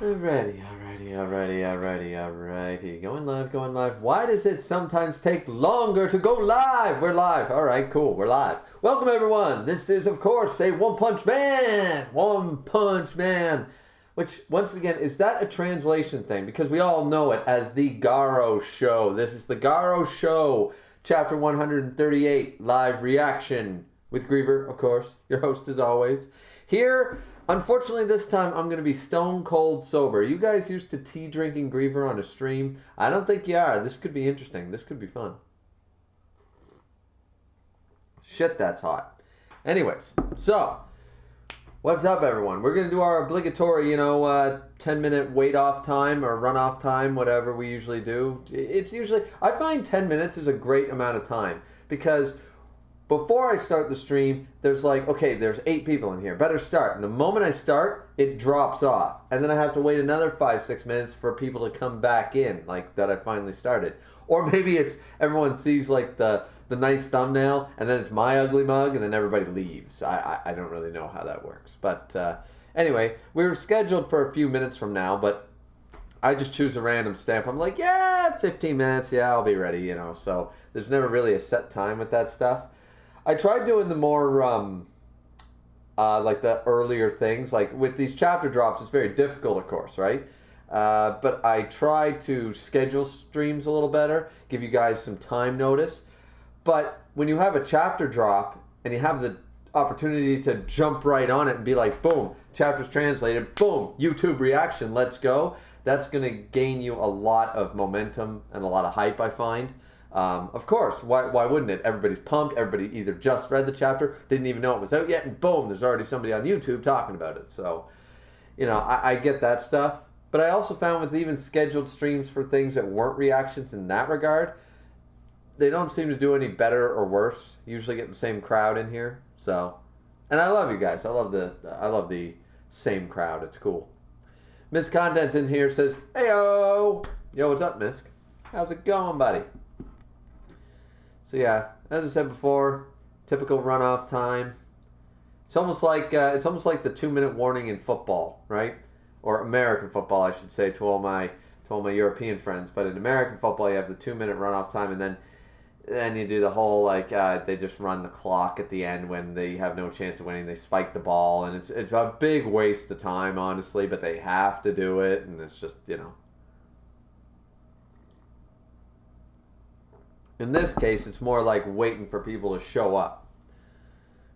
Alrighty. Going live. Why does it sometimes take longer to go live? We're live. Alright, cool, we're live. Welcome everyone. This is, of course, a One Punch Man. One Punch Man. Which, once again, is that a translation thing? Because we all know it as the Garo Show. This is the Garo Show, chapter 138, live reaction with Griever, of course, your host as always. Here, unfortunately this time I'm going to be stone cold sober. You guys used to tea drinking Griever on a stream? I don't think you are. This could be interesting. This could be fun. Shit, that's hot. Anyways, so... what's up, everyone? We're going to do our obligatory, 10-minute wait-off time or run-off time, whatever we usually do. It's usually... I find 10 minutes is a great amount of time because before I start the stream, there's like, okay, there's 8 people in here. Better start. And the moment I start, it drops off. And then I have to wait another 5-6 minutes for people to come back in, like that I finally started. Or maybe it's everyone sees like the nice thumbnail, and then it's my ugly mug, and then everybody leaves. I don't really know how that works. But anyway, we were scheduled for a few minutes from now, but I just choose a random stamp. I'm like, yeah, 15 minutes, yeah, I'll be ready, So there's never really a set time with that stuff. I tried doing the more, like the earlier things. Like with these chapter drops, it's very difficult, of course, right? But I try to schedule streams a little better, give you guys some time notice. But when you have a chapter drop and you have the opportunity to jump right on it and be like, boom, chapter's translated, boom, YouTube reaction, let's go. That's going to gain you a lot of momentum and a lot of hype, I find. Of course, why wouldn't it? Everybody's pumped. Everybody either just read the chapter, didn't even know it was out yet, and boom, there's already somebody on YouTube talking about it. So, I get that stuff. But I also found with even scheduled streams for things that weren't reactions in that regard, they don't seem to do any better or worse. Usually get the same crowd in here. So, and I love you guys. I love the same crowd. It's cool. Miss Content's in here, says, "Heyo, yo, what's up, Misk? How's it going, buddy?" So yeah, as I said before, typical runoff time. It's almost like the 2-minute warning in football, right? Or American football, I should say, to all my European friends. But in American football, you have the 2-minute runoff time, and then you do the whole, they just run the clock at the end when they have no chance of winning. They spike the ball, and it's a big waste of time, honestly, but they have to do it, and it's just, In this case, it's more like waiting for people to show up.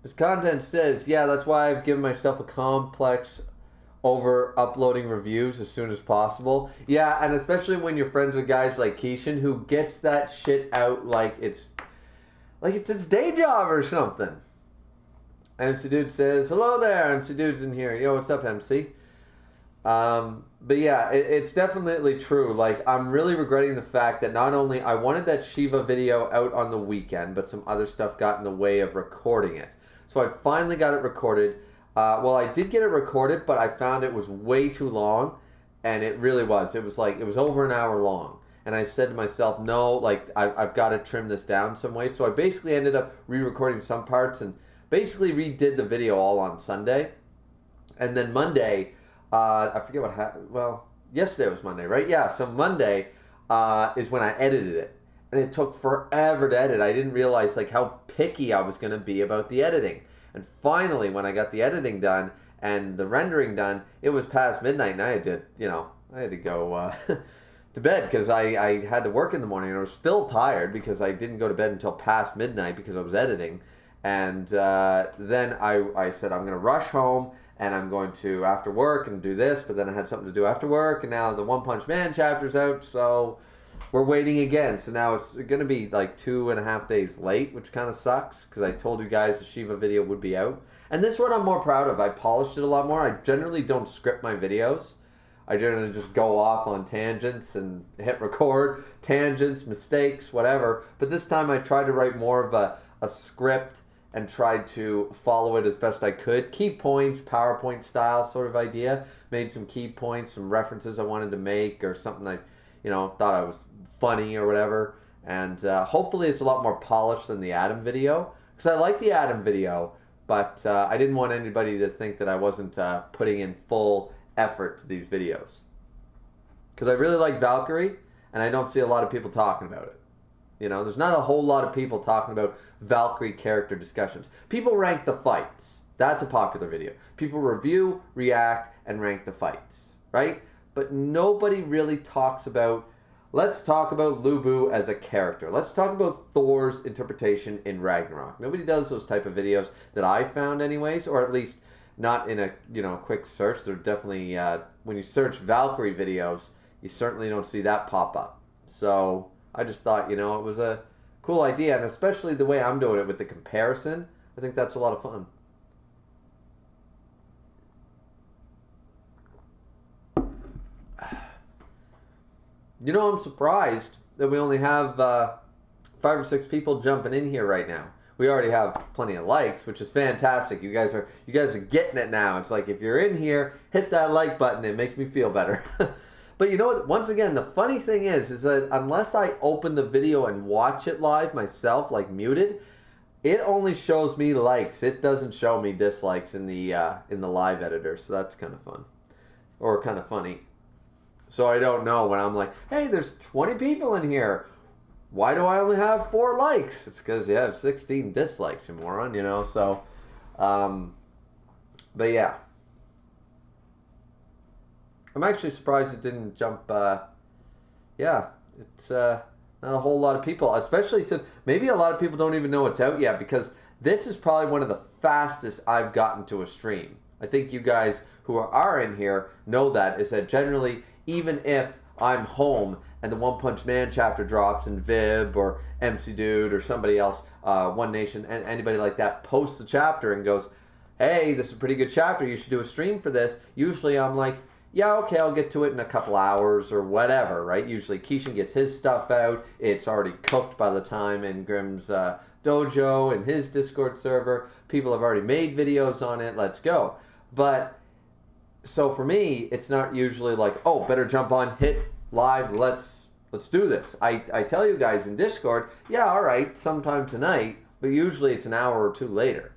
This content says, yeah, that's why I've given myself a complex over uploading reviews as soon as possible. Yeah, and especially when you're friends with guys like Keishan, who gets that shit out like it's his day job or something. MC Dude says, hello there, MC Dude's in here. Yo, what's up, MC? But yeah, it's definitely true. Like, I'm really regretting the fact that not only I wanted that Shiva video out on the weekend, but some other stuff got in the way of recording it. So I finally got it recorded. Well, I did get it recorded, but I found it was way too long, and it really was. It was over an hour long. And I said to myself, no, I've got to trim this down some way. So I basically ended up re-recording some parts and basically redid the video all on Sunday. And then Monday... I forget what happened. Well, yesterday was Monday, right? Yeah, so Monday is when I edited it. And it took forever to edit. I didn't realize how picky I was going to be about the editing. And finally, when I got the editing done and the rendering done, it was past midnight, and I had to go to bed because I had to work in the morning. And I was still tired because I didn't go to bed until past midnight because I was editing. And then I said, I'm going to rush home. And I'm going to, after work, and do this, but then I had something to do after work, and now the One Punch Man chapter's out, so we're waiting again. So now it's going to be 2.5 days late, which kind of sucks, because I told you guys the Shiva video would be out. And this one I'm more proud of. I polished it a lot more. I generally don't script my videos. I generally just go off on tangents and hit record, tangents, mistakes, whatever. But this time I tried to write more of a script and tried to follow it as best I could. Key points, PowerPoint style sort of idea. Made some key points, some references I wanted to make, or something I, thought I was funny or whatever. And hopefully it's a lot more polished than the Adam video. Because I like the Adam video, but I didn't want anybody to think that I wasn't putting in full effort to these videos. Because I really like Valkyrie, and I don't see a lot of people talking about it. You know, there's not a whole lot of people talking about Valkyrie character discussions. People rank the fights. That's a popular video. People review, react, and rank the fights, right? But nobody really talks about, let's talk about Lubu as a character. Let's talk about Thor's interpretation in Ragnarok. Nobody does those type of videos that I found anyways, or at least not in a, you know, quick search. They're definitely, when you search Valkyrie videos, you certainly don't see that pop up. So I just thought, you know, it was a cool idea, and especially the way I'm doing it with the comparison, I think that's a lot of fun. You know, I'm surprised that we only have 5 or 6 people jumping in here right now. We already have plenty of likes, which is fantastic. You guys are getting it now. It's like, if you're in here, hit that like button. It makes me feel better. But you know what? Once again, the funny thing is that unless I open the video and watch it live myself, like muted, it only shows me likes. It doesn't show me dislikes in the live editor. So that's kind of fun, or kind of funny. So I don't know when I'm like, hey, there's 20 people in here. Why do I only have 4 likes? It's because you have 16 dislikes, you moron, you know? So, but yeah. I'm actually surprised it didn't jump, yeah, it's not a whole lot of people, especially since maybe a lot of people don't even know it's out yet, because this is probably one of the fastest I've gotten to a stream. I think you guys who are in here know that, is that generally, even if I'm home and the One Punch Man chapter drops and Vib or MC Dude or somebody else, One Nation, and anybody like that posts the chapter and goes, hey, this is a pretty good chapter, you should do a stream for this. Usually I'm like, yeah, okay, I'll get to it in a couple hours or whatever, right? Usually Keishan gets his stuff out. It's already cooked by the time in Grimm's dojo and his Discord server. People have already made videos on it. Let's go. But so for me, it's not usually like, oh, better jump on, hit live, let's do this. I tell you guys in Discord, yeah, all right, sometime tonight, but usually it's an hour or 2 later.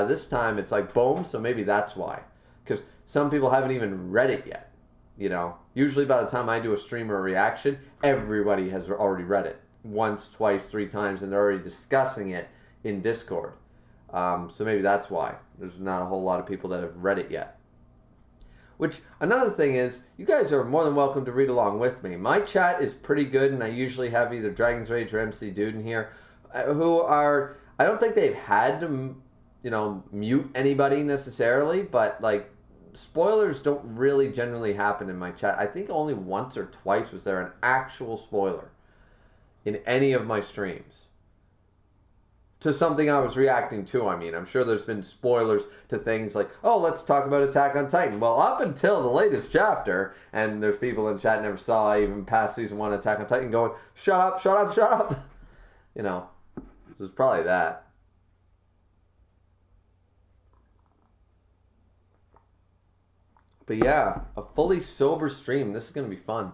This time it's like boom, so maybe that's why. Because some people haven't even read it yet, you know. Usually by the time I do a stream or a reaction, everybody has already read it. Once, twice, 3 times, and they're already discussing it in Discord. So maybe that's why. There's not a whole lot of people that have read it yet. Which, another thing is, you guys are more than welcome to read along with me. My chat is pretty good, and I usually have either Dragon's Rage or MC Dude in here, who are, I don't think they've had to, you know, mute anybody necessarily, but, like, spoilers don't really generally happen in my chat. I think only once or twice was there an actual spoiler in any of my streams. To something I was reacting to, I mean. I'm sure there's been spoilers to things like, oh, let's talk about Attack on Titan. Well, up until the latest chapter, and there's people in chat never saw even past season 1 Attack on Titan going, shut up, shut up, shut up. You know, this is probably that. But yeah, a fully sober stream. This is going to be fun.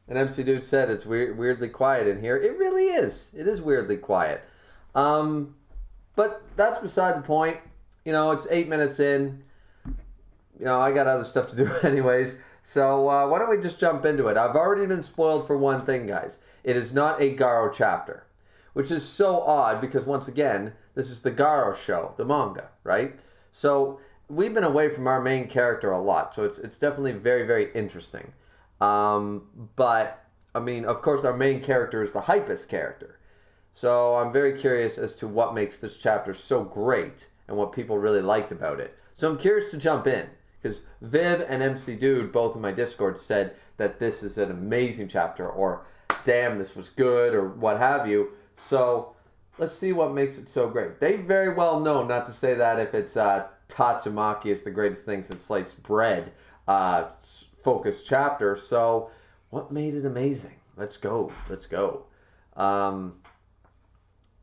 And MC Dude said it's weirdly quiet in here. It really is. It is weirdly quiet. But that's beside the point. You know, it's 8 minutes in. You know, I got other stuff to do anyways. So why don't we just jump into it? I've already been spoiled for one thing, guys. It is not a Garo chapter. Which is so odd because, once again, this is the Garo show, the manga, right? So we've been away from our main character a lot, so it's definitely very, very interesting. But, I mean, of course, our main character is the hypest character. So I'm very curious as to what makes this chapter so great and what people really liked about it. So I'm curious to jump in, because Vib and MC Dude, both in my Discord, said that this is an amazing chapter, or damn, this was good, or what have you. So let's see what makes it so great. They very well know not to say that if it's Tatsumaki is the greatest thing since sliced bread focused chapter. So what made it amazing? Let's go. Let's go.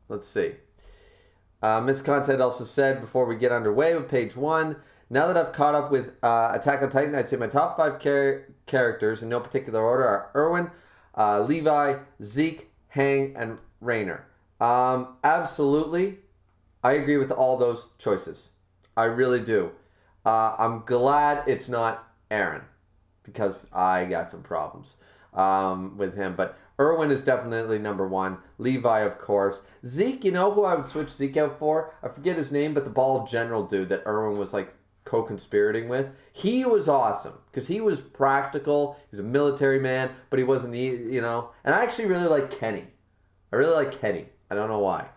Let's see. Miss Content also said before we get underway with page 1, now that I've caught up with Attack on Titan, I'd say my top 5 characters in no particular order are Erwin, Levi, Zeke, Hang, and Rainer. Absolutely. I agree with all those choices. I really do. I'm glad it's not Aaron, because I got some problems with him. But Irwin is definitely number one. Levi, of course. Zeke, you know who I would switch Zeke out for? I forget his name, but the bald general dude that Irwin was like co-conspirating with. He was awesome because he was practical. He was a military man, but he wasn't, you know. And I actually really like Kenny. I really like Kenny. I don't know why.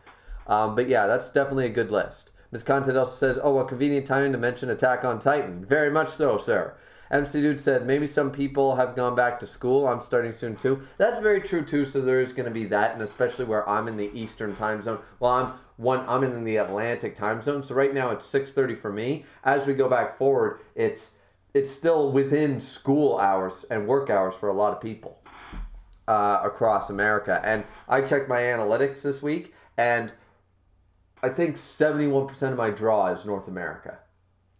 But yeah, that's definitely a good list. Miss Content also says, oh, a convenient time to mention Attack on Titan. Very much so, sir. MC Dude said, maybe some people have gone back to school. I'm starting soon, too. That's very true, too. So there is going to be that, and especially where I'm in the Eastern time zone. Well, I'm in the Atlantic time zone. So right now it's 6:30 for me. As we go back forward, it's still within school hours and work hours for a lot of people across America. And I checked my analytics this week, and I think 71% of my draw is North America.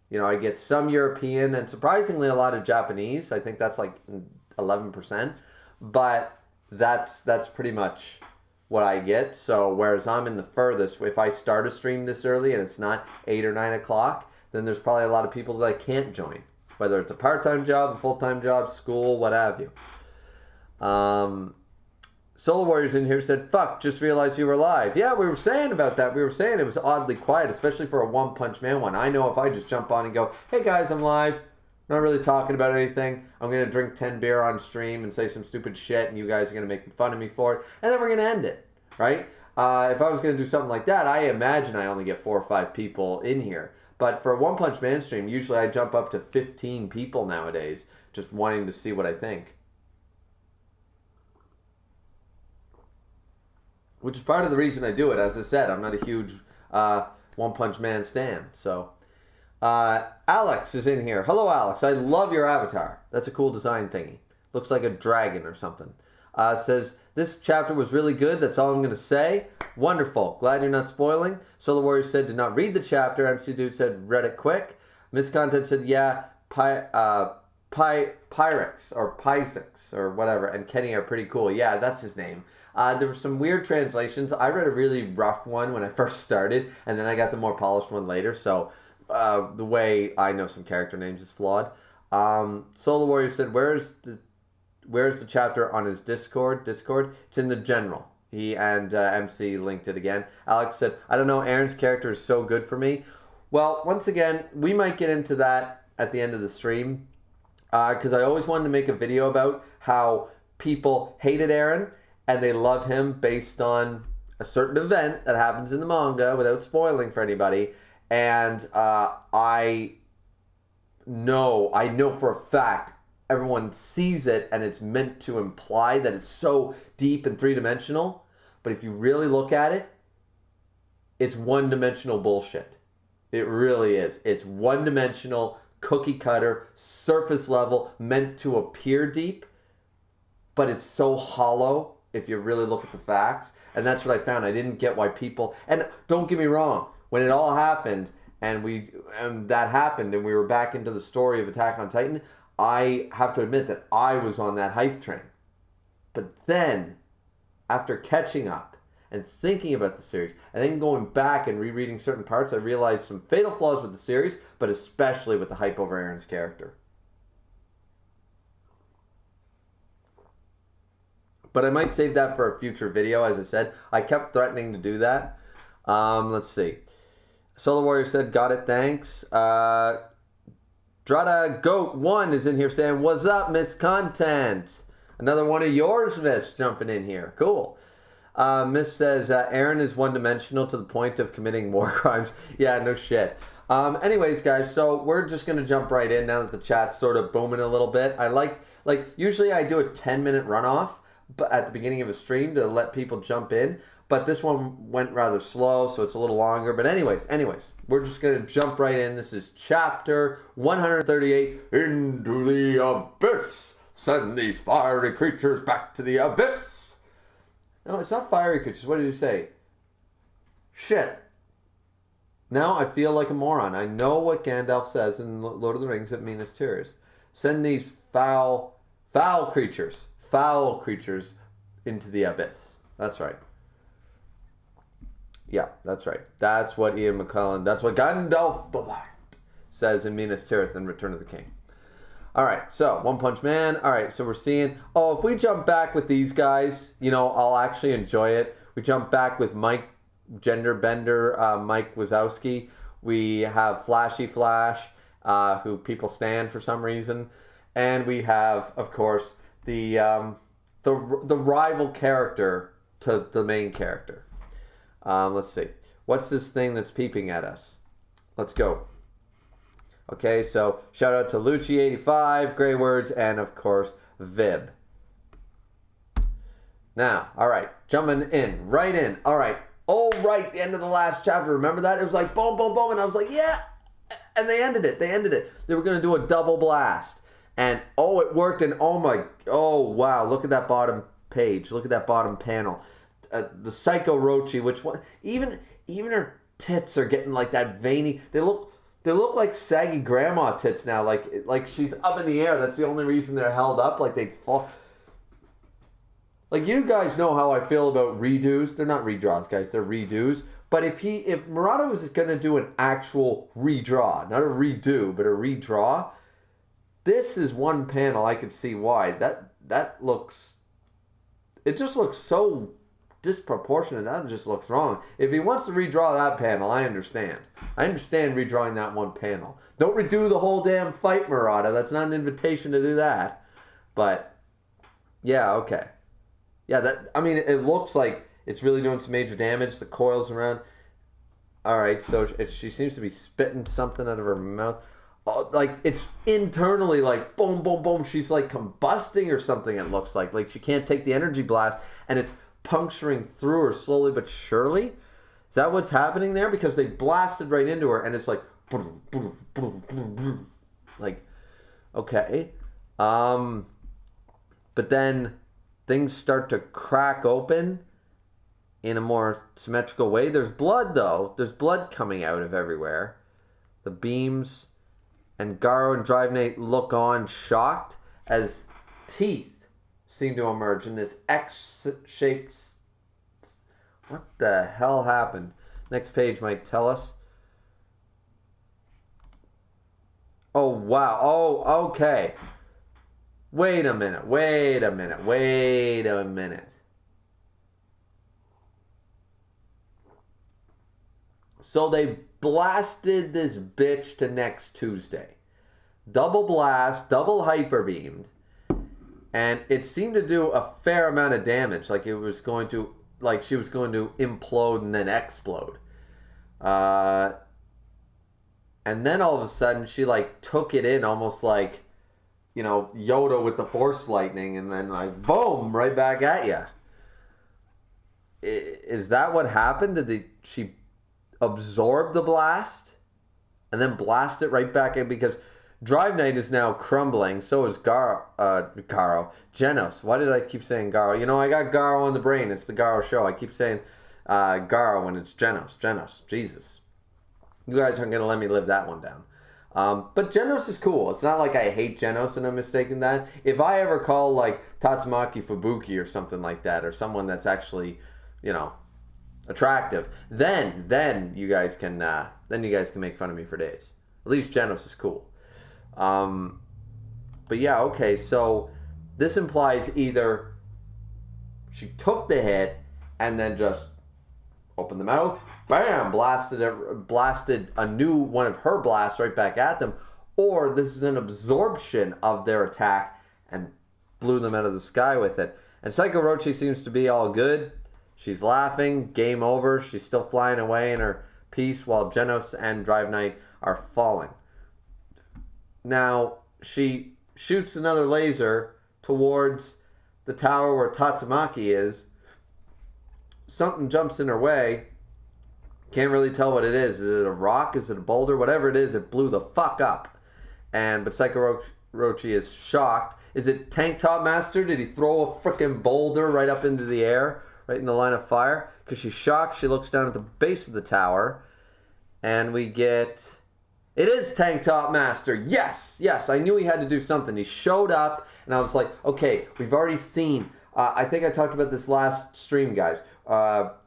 You know, I get some European and surprisingly a lot of Japanese. I think that's like 11%. But that's pretty much what I get. So whereas I'm in the furthest, if I start a stream this early and it's not 8 or 9 o'clock, then there's probably a lot of people that I can't join. Whether it's a part-time job, a full-time job, school, what have you. Solar Warriors in here said, fuck, just realized you were live. Yeah, we were saying about that. We were saying it was oddly quiet, especially for a One Punch Man one. I know if I just jump on and go, hey guys, I'm live, not really talking about anything. I'm going to drink 10 beer on stream and say some stupid shit, and you guys are going to make fun of me for it. And then we're going to end it, right? If I was going to do something like that, I imagine I only get 4 or 5 people in here. But for a One Punch Man stream, usually I jump up to 15 people nowadays, just wanting to see what I think. Which is part of the reason I do it. As I said, I'm not a huge One Punch Man stan. So, Alex is in here. Hello, Alex. I love your avatar. That's a cool design thingy. Looks like a dragon or something. Says, this chapter was really good. That's all I'm going to say. Wonderful. Glad you're not spoiling. Solar Warrior said, did not read the chapter. MC Dude said, read it quick. Miss Content said, yeah, Pyrex or Pysex or whatever. And Kenny are pretty cool. Yeah, that's his name. There were some weird translations. I read a really rough one when I first started, and then I got the more polished one later. So the way I know some character names is flawed. Solar Warrior said, where's the chapter on his Discord? It's in the general. He and MC linked it again. Alex said, I don't know, Aaron's character is so good for me. Well, once again, we might get into that at the end of the stream, because I always wanted to make a video about how people hated Aaron and they love him based on a certain event that happens in the manga without spoiling for anybody. And I know for a fact everyone sees it and it's meant to imply that it's so deep and three-dimensional. But if you really look at it, it's one-dimensional bullshit. It really is. It's one-dimensional, cookie cutter, surface level, meant to appear deep, but it's so hollow if you really look at the facts. And that's what I found. I didn't get why people, and don't get me wrong, when it all happened and that happened and we were back into the story of Attack on Titan, I have to admit that I was on that hype train. But then, after catching up and thinking about the series, and then going back and rereading certain parts, I realized some fatal flaws with the series, but especially with the hype over Aaron's character. But I might save that for a future video, as I said. I kept threatening to do that. Let's see. Solar Warrior said, got it, thanks. Drada Goat 1 is in here saying, what's up, Miss Content? Another one of yours, Miss, jumping in here. Cool. Miss says, Aaron is one-dimensional to the point of committing war crimes. Yeah, no shit. Anyways, guys, so we're just going to jump right in now that the chat's sort of booming a little bit. I like usually I do a 10-minute runoff but at the beginning of a stream to let people jump in. But this one went rather slow, so it's a little longer. But anyways, we're just going to jump right in. This is chapter 138, Into the Abyss. Send these fiery creatures back to the abyss. No, it's not fiery creatures. What did you say? Shit. Now I feel like a moron. I know what Gandalf says in Lord of the Rings at Minas Tirith. Send these foul creatures into the abyss. That's right. Yeah, that's right. That's what Ian McClellan, that's what Gandalf the White says in Minas Tirith in Return of the King. All right, so One Punch Man. All right, so we're seeing... Oh, if we jump back with these guys, you know, I'll actually enjoy it. We jump back with Mike Genderbender, Mike Wazowski. We have Flashy Flash, who people stand for some reason. And we have, of course, the rival character to the main character. Let's see. What's this thing that's peeping at us? Let's go. Okay, so shout out to Lucci85, Grey Words, and of course, Vib. Now, all right, jumping in, right in. All right, the end of the last chapter. Remember that? It was like boom, boom, boom, and I was like, yeah. And they ended it. They were going to do a double blast. And, oh, it worked, and oh, wow, look at that bottom page. Look at that bottom panel. The Psycho Rochi, which one, even her tits are getting like that veiny, they look like saggy grandma tits now, like she's up in the air. That's the only reason they're held up, like they'd fall. Like, you guys know how I feel about redos. They're not redraws, guys, they're redos. But if Murata was going to do an actual redraw, not a redo, but a redraw, this is one panel I could see why. That looks, it just looks so disproportionate. That just looks wrong. If he wants to redraw that panel, I understand. I understand redrawing that one panel. Don't redo the whole damn fight, Murata. That's not an invitation to do that. But yeah, okay. Yeah, it looks like it's really doing some major damage. The coils around. All right, so she seems to be spitting something out of her mouth. Oh, like, it's internally like boom, boom, boom. She's like combusting or something, it looks like. Like, she can't take the energy blast, and it's puncturing through her slowly but surely. Is that what's happening there? Because they blasted right into her, and it's like, like, okay. But then things start to crack open in a more symmetrical way. There's blood, though. There's blood coming out of everywhere. The beams, and Garo and Drive Knight look on shocked as teeth seem to emerge in this X-shaped... What the hell happened? Next page might tell us. Oh, wow. Oh, okay. Wait a minute. So they blasted this bitch to next Tuesday. Double blast, double hyper beamed. And it seemed to do a fair amount of damage. Like she was going to implode and then explode. And then all of a sudden she like took it in almost like, you know, Yoda with the Force lightning, and then like boom, right back at you. Is that what happened? Did she absorb the blast and then blast it right back in? Because Drive Knight is now crumbling. So is Genos. Why did I keep saying Garo? You know, I got Garo on the brain. It's the Garo show. I keep saying Garo when it's Genos. Jesus. You guys aren't going to let me live that one down. But Genos is cool. It's not like I hate Genos and I'm mistaken that. If I ever call like Tatsumaki Fubuki or something like that, or someone that's actually, you know, attractive, then you guys can make fun of me for days. At least Genos is cool. But yeah, okay, so this implies either she took the hit and then just opened the mouth, bam, blasted a new one of her blasts right back at them, or this is an absorption of their attack and blew them out of the sky with it. And Psycho Rochi seems to be all good. She's laughing, game over. She's still flying away in her piece while Genos and Drive Knight are falling. Now, she shoots another laser towards the tower where Tatsumaki is. Something jumps in her way. Can't really tell what it is. Is it a rock? Is it a boulder? Whatever it is, it blew the fuck up. But Psycho Rochi is shocked. Is it Tank Top Master? Did he throw a freaking boulder right up into the air? Right in the line of fire? Because she's shocked. She looks down at the base of the tower. And we get... It is Tank Top Master. Yes. I knew he had to do something. He showed up, and I was like, okay, we've already seen... I think I talked about this last stream, guys,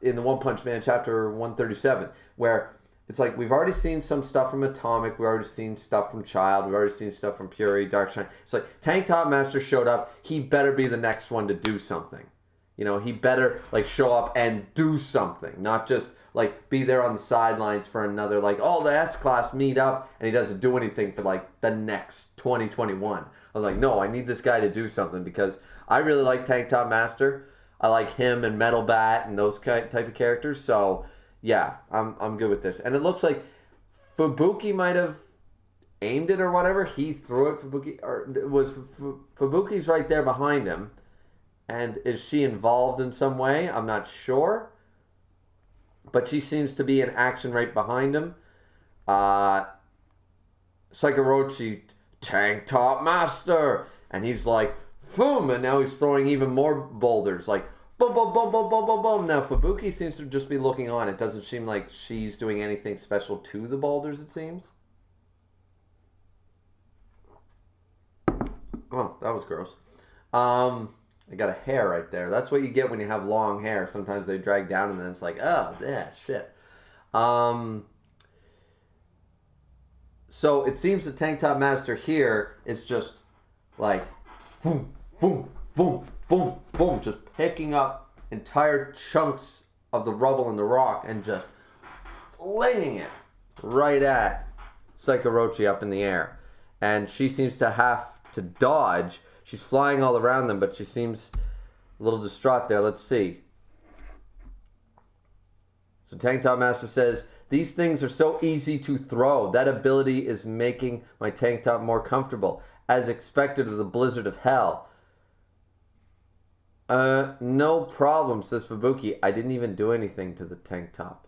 in the One Punch Man chapter 137, where it's like we've already seen some stuff from Atomic, we've already seen stuff from Child, we've already seen stuff from Fury, Darkshine. It's like Tank Top Master showed up, he better be the next one to do something. You know, he better like show up and do something, not just like be there on the sidelines for another like, oh, the S-Class meet up, and he doesn't do anything for like the next 2021. I was like, no, I need this guy to do something because I really like Tank Top Master. I like him and Metal Bat and those type of characters. So yeah, I'm good with this. And it looks like Fubuki might have aimed it or whatever. He threw it. Fubuki, or it was Fubuki's right there behind him. And is she involved in some way? I'm not sure. But she seems to be in action right behind him. Psychorochi, Tank Top Master. And he's like, boom. And now he's throwing even more boulders. Like, boom, boom, boom, boom, boom, boom, boom. Now Fubuki seems to just be looking on. It doesn't seem like she's doing anything special to the boulders, it seems. Oh, that was gross. I got a hair right there. That's what you get when you have long hair. Sometimes they drag down and then it's like, oh, yeah, shit. So it seems the Tank Top Master here is just like, boom, boom, boom, boom, boom, just picking up entire chunks of the rubble and the rock and just flinging it right at Psychorochi up in the air. And she seems to have to dodge. She's flying all around them, but she seems a little distraught there. Let's see. So Tank Top Master says, these things are so easy to throw. That ability is making my tank top more comfortable, as expected of the blizzard of hell. No problem, says Fubuki. I didn't even do anything to the tank top.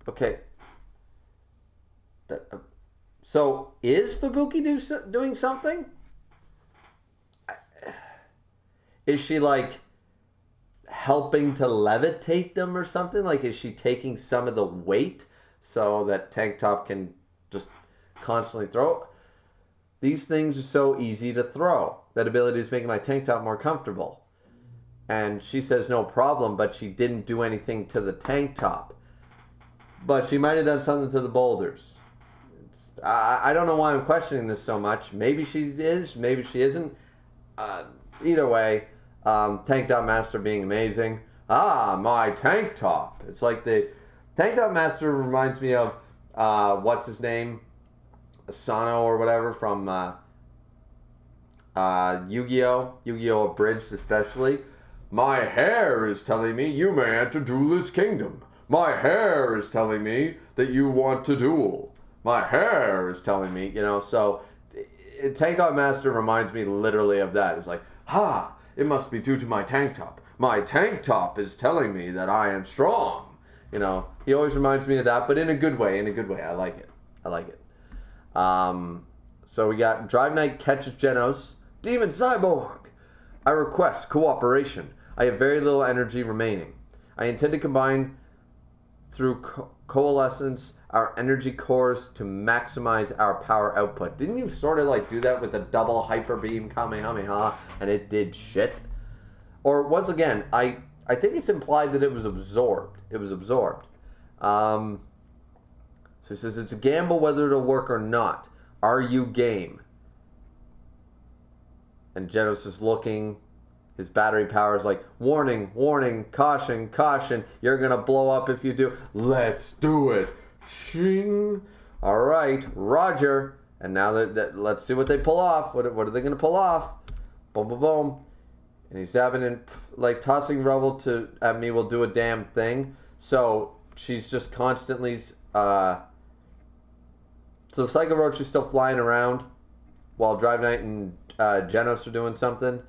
Okay. So, is Fubuki doing something? Is she, like, helping to levitate them or something? Like, is she taking some of the weight so that Tank Top can just constantly throw? These things are so easy to throw. That ability is making my Tank Top more comfortable. And she says no problem, but she didn't do anything to the Tank Top. But she might have done something to the boulders. I don't know why I'm questioning this so much. Maybe she is, maybe she isn't. Either way, Tank Top Master being amazing. Ah, my Tank Top. It's like the Tank Top Master reminds me of what's his name, Asano or whatever from Yu-Gi-Oh! Yu-Gi-Oh! Abridged especially. My hair is telling me you may enter Duelist Kingdom. My hair is telling me that you want to duel. My hair is telling me, you know, so Tank Top Master reminds me literally of that. It's like, it must be due to my tank top. My tank top is telling me that I am strong. You know, he always reminds me of that, but in a good way, I like it. So we got Drive Knight catches Genos. Demon Cyborg! I request cooperation. I have very little energy remaining. I intend to combine through coalescence our energy cores to maximize our power output. Didn't you sort of like do that with the double hyper beam Kamehameha and it did shit? Or once again, I think it's implied that it was absorbed. It was absorbed. So he says it's a gamble whether it'll work or not. Are you game? And Genos is looking. His battery power is like, warning, warning, caution, caution. You're going to blow up if you do. Let's do it. Shing. All right, Roger. And now that let's see what they pull off. What are they going to pull off? Boom, boom, boom. And he's having and like tossing rubble at me will do a damn thing. So she's just constantly. So the Psycho Roach is still flying around while Drive Knight and Genos are doing something.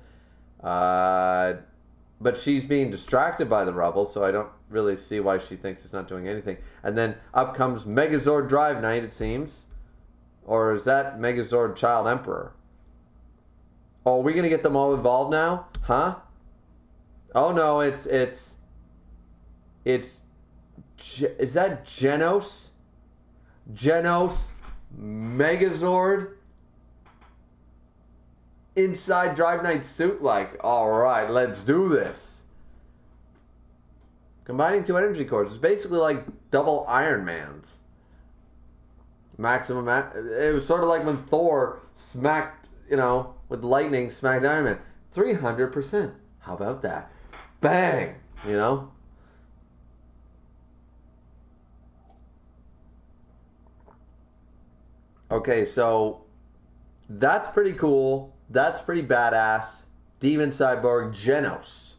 But she's being distracted by the rubble, so I don't really see why she thinks it's not doing anything. And then up comes Megazord Drive Knight, it seems. Or is that Megazord Child Emperor? Oh, are we going to get them all involved now? Huh? Oh no, is that Genos? Genos? Megazord? Inside Drive Knight's suit, like, alright, let's do this. Combining two energy cores. It's basically like double Iron Man's. Maximum. It was sort of like when Thor smacked, with lightning, smacked Iron Man. 300%. How about that? Bang! Okay, so that's pretty cool. That's pretty badass. Demon Cyborg Genos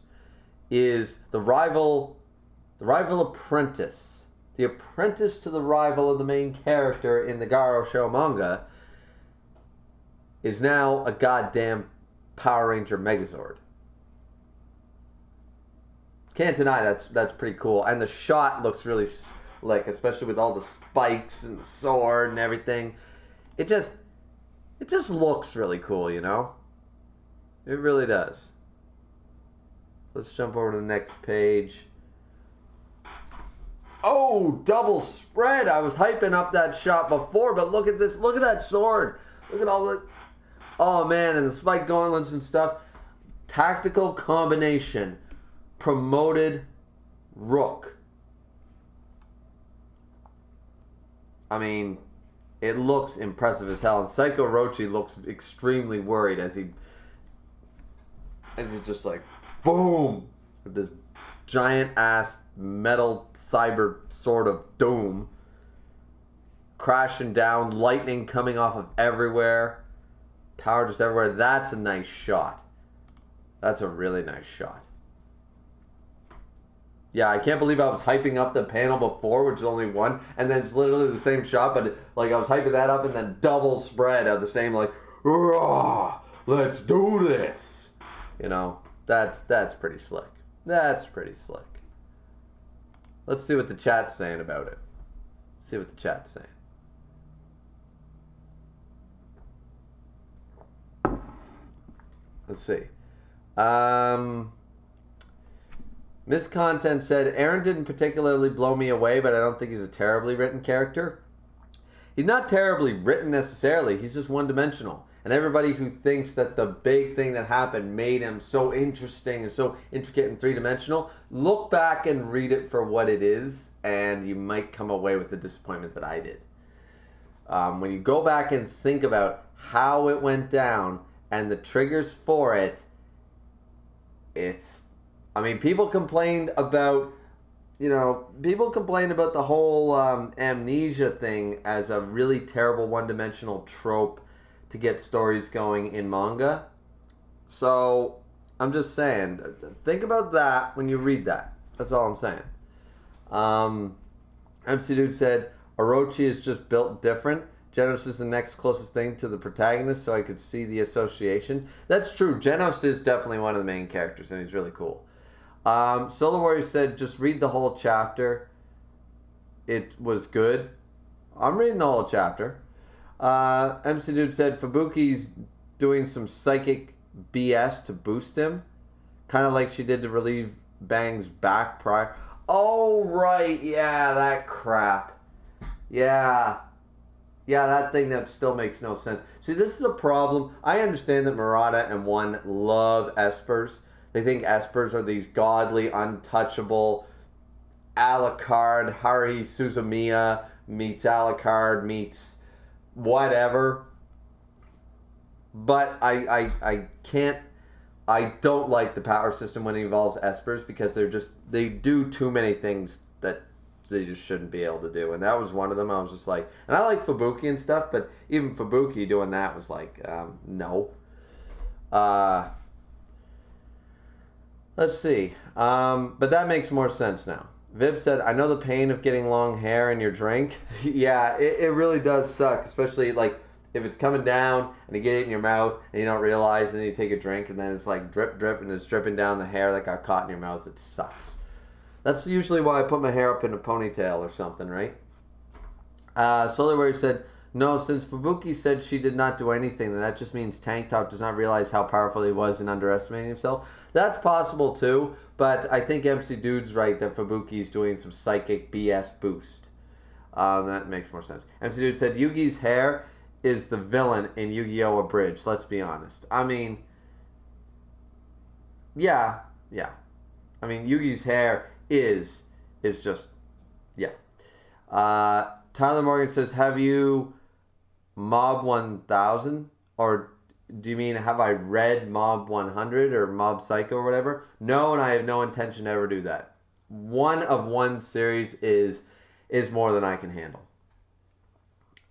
is the rival apprentice. The apprentice to the rival of the main character in the Garo Show manga is now a goddamn Power Ranger Megazord. Can't deny that's pretty cool. And the shot looks really slick, especially with all the spikes and the sword and everything. It just looks really cool, It really does. Let's jump over to the next page. Oh, double spread. I was hyping up that shot before, but look at this. Look at that sword. Look at all the... Oh, man, and the spike gauntlets and stuff. Tactical combination. Promoted Rook. I mean, it looks impressive as hell. And Psycho Orochi looks extremely worried as he's just like, boom, with this giant-ass metal cyber sword of doom crashing down, lightning coming off of everywhere, power just everywhere. That's a nice shot. That's a really nice shot. Yeah, I can't believe I was hyping up the panel before, which is only one, and then it's literally the same shot, but like I was hyping that up and then double spread of the same, like, let's do this. That's pretty slick. That's pretty slick. Let's see what the chat's saying about it. See what the chat's saying. Let's see. Miss Content said, Aaron didn't particularly blow me away, but I don't think he's a terribly written character. He's not terribly written necessarily. He's just one-dimensional. And everybody who thinks that the big thing that happened made him so interesting and so intricate and three-dimensional, look back and read it for what it is, and you might come away with the disappointment that I did. When you go back and think about how it went down and the triggers for it, people complained about, the whole amnesia thing as a really terrible one-dimensional trope to get stories going in manga. So, I'm just saying, think about that when you read that. That's all I'm saying. MC Dude said, Orochi is just built different. Genos is the next closest thing to the protagonist, so I could see the association. That's true. Genos is definitely one of the main characters, and he's really cool. Solar Warrior said, just read the whole chapter. It was good. I'm reading the whole chapter. MC Dude said, Fubuki's doing some psychic BS to boost him. Kind of like she did to relieve Bang's back prior. Oh, right. Yeah, that crap. Yeah. Yeah, that thing that still makes no sense. See, this is a problem. I understand that Murata and One love Espers. They think Espers are these godly, untouchable, Alucard, Haruhi Suzumiya meets Alucard meets whatever. But I don't like the power system when it involves Espers because they do too many things that they just shouldn't be able to do. And that was one of them. I was just like, and I like Fubuki and stuff, but even Fubuki doing that was like, no. Let's see. But that makes more sense now. Vib said, I know the pain of getting long hair in your drink. Yeah, it really does suck, especially like if it's coming down and you get it in your mouth and you don't realize, and then you take a drink and then it's like drip, drip, and it's dripping down the hair that got caught in your mouth. It sucks. That's usually why I put my hair up in a ponytail or something, right? Solar Warrior said, no, since Fubuki said she did not do anything, then that just means Tank Top does not realize how powerful he was in underestimating himself. That's possible too, but I think MC Dude's right that Fubuki's doing some psychic BS boost. That makes more sense. MC Dude said, Yugi's hair is the villain in Yu-Gi-Oh! Abridged. Let's be honest. I mean, yeah. I mean, Yugi's hair is just, yeah. Tyler Morgan says, have you Mob 1000? Or do you mean, have I read Mob 100 or Mob Psycho or whatever? No, and I have no intention to ever do that. One of one series is more than I can handle.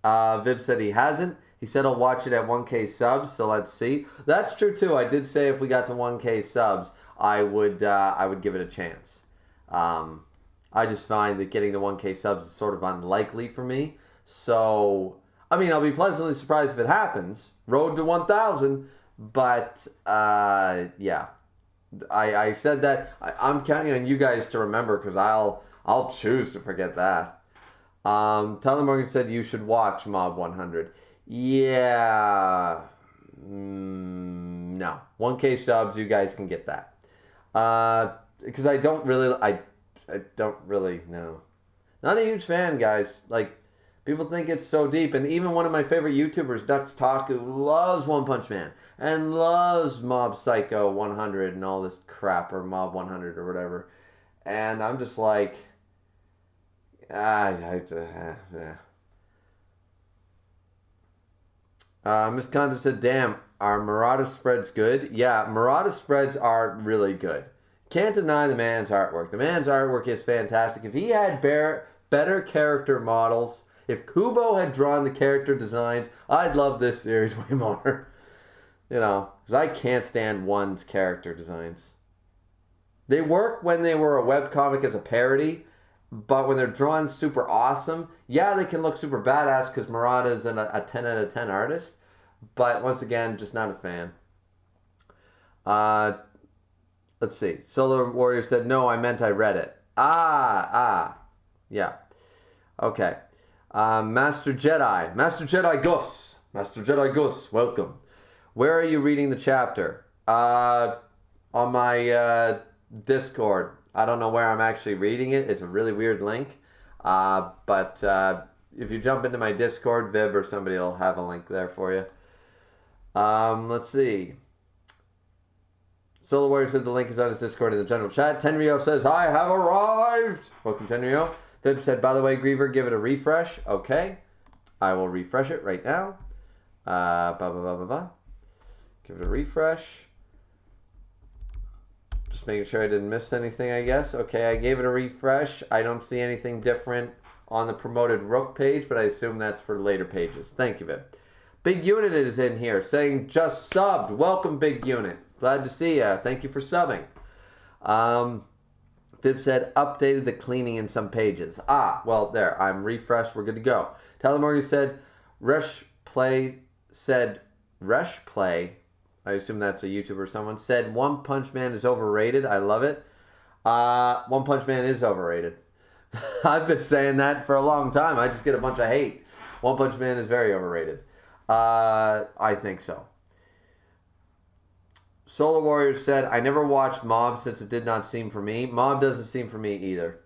Vib said he hasn't. He said he'll watch it at 1K subs, so let's see. That's true too. I did say if we got to 1K subs, I would give it a chance. I just find that getting to 1K subs is sort of unlikely for me. So, I mean, I'll be pleasantly surprised if it happens. Road to 1,000. But, yeah. I said that. I'm counting on you guys to remember because I'll choose to forget that. Tyler Morgan said you should watch Mob 100. Yeah. No. 1K subs, you guys can get that. Because I don't really know. Not a huge fan, guys. Like, people think it's so deep. And even one of my favorite YouTubers, Ducks Talk, who loves One Punch Man and loves Mob Psycho 100 and all this crap, or Mob 100 or whatever. And I'm just like, yeah. Miss Condom said, damn, are Murata spreads good? Yeah, Murata spreads are really good. Can't deny the man's artwork. The man's artwork is fantastic. If he had better character models, if Kubo had drawn the character designs, I'd love this series way more. You know, because I can't stand One's character designs. They work when they were a webcomic as a parody, but when they're drawn super awesome, yeah, they can look super badass because Murata is a 10 out of 10 artist. But once again, just not a fan. Let's see. Solar Warrior said, no, I meant I read it. Yeah. Okay. Master Jedi Gus, welcome. Where are you reading the chapter? On my Discord. I don't know where I'm actually reading it. It's a really weird link. But if you jump into my Discord, Vib or somebody will have a link there for you. Let's see. Solar Warrior said the link is on his Discord in the general chat. Tenryo says, I have arrived. Welcome, Tenryo. Vib said, by the way, Griever, give it a refresh. Okay. I will refresh it right now. Give it a refresh. Just making sure I didn't miss anything, I guess. Okay, I gave it a refresh. I don't see anything different on the promoted Rook page, but I assume that's for later pages. Thank you, Vib. Big Unit is in here saying, just subbed. Welcome, Big Unit. Glad to see ya. Thank you for subbing. Vib said, updated the cleaning in some pages. Well, there. I'm refreshed. We're good to go. Tyler Morgan said, Resh Play. I assume that's a YouTuber or someone. Said, One Punch Man is overrated. I love it. One Punch Man is overrated. I've been saying that for a long time. I just get a bunch of hate. One Punch Man is very overrated. I think so. Solar Warrior said, I never watched Mob since it did not seem for me. Mob doesn't seem for me either.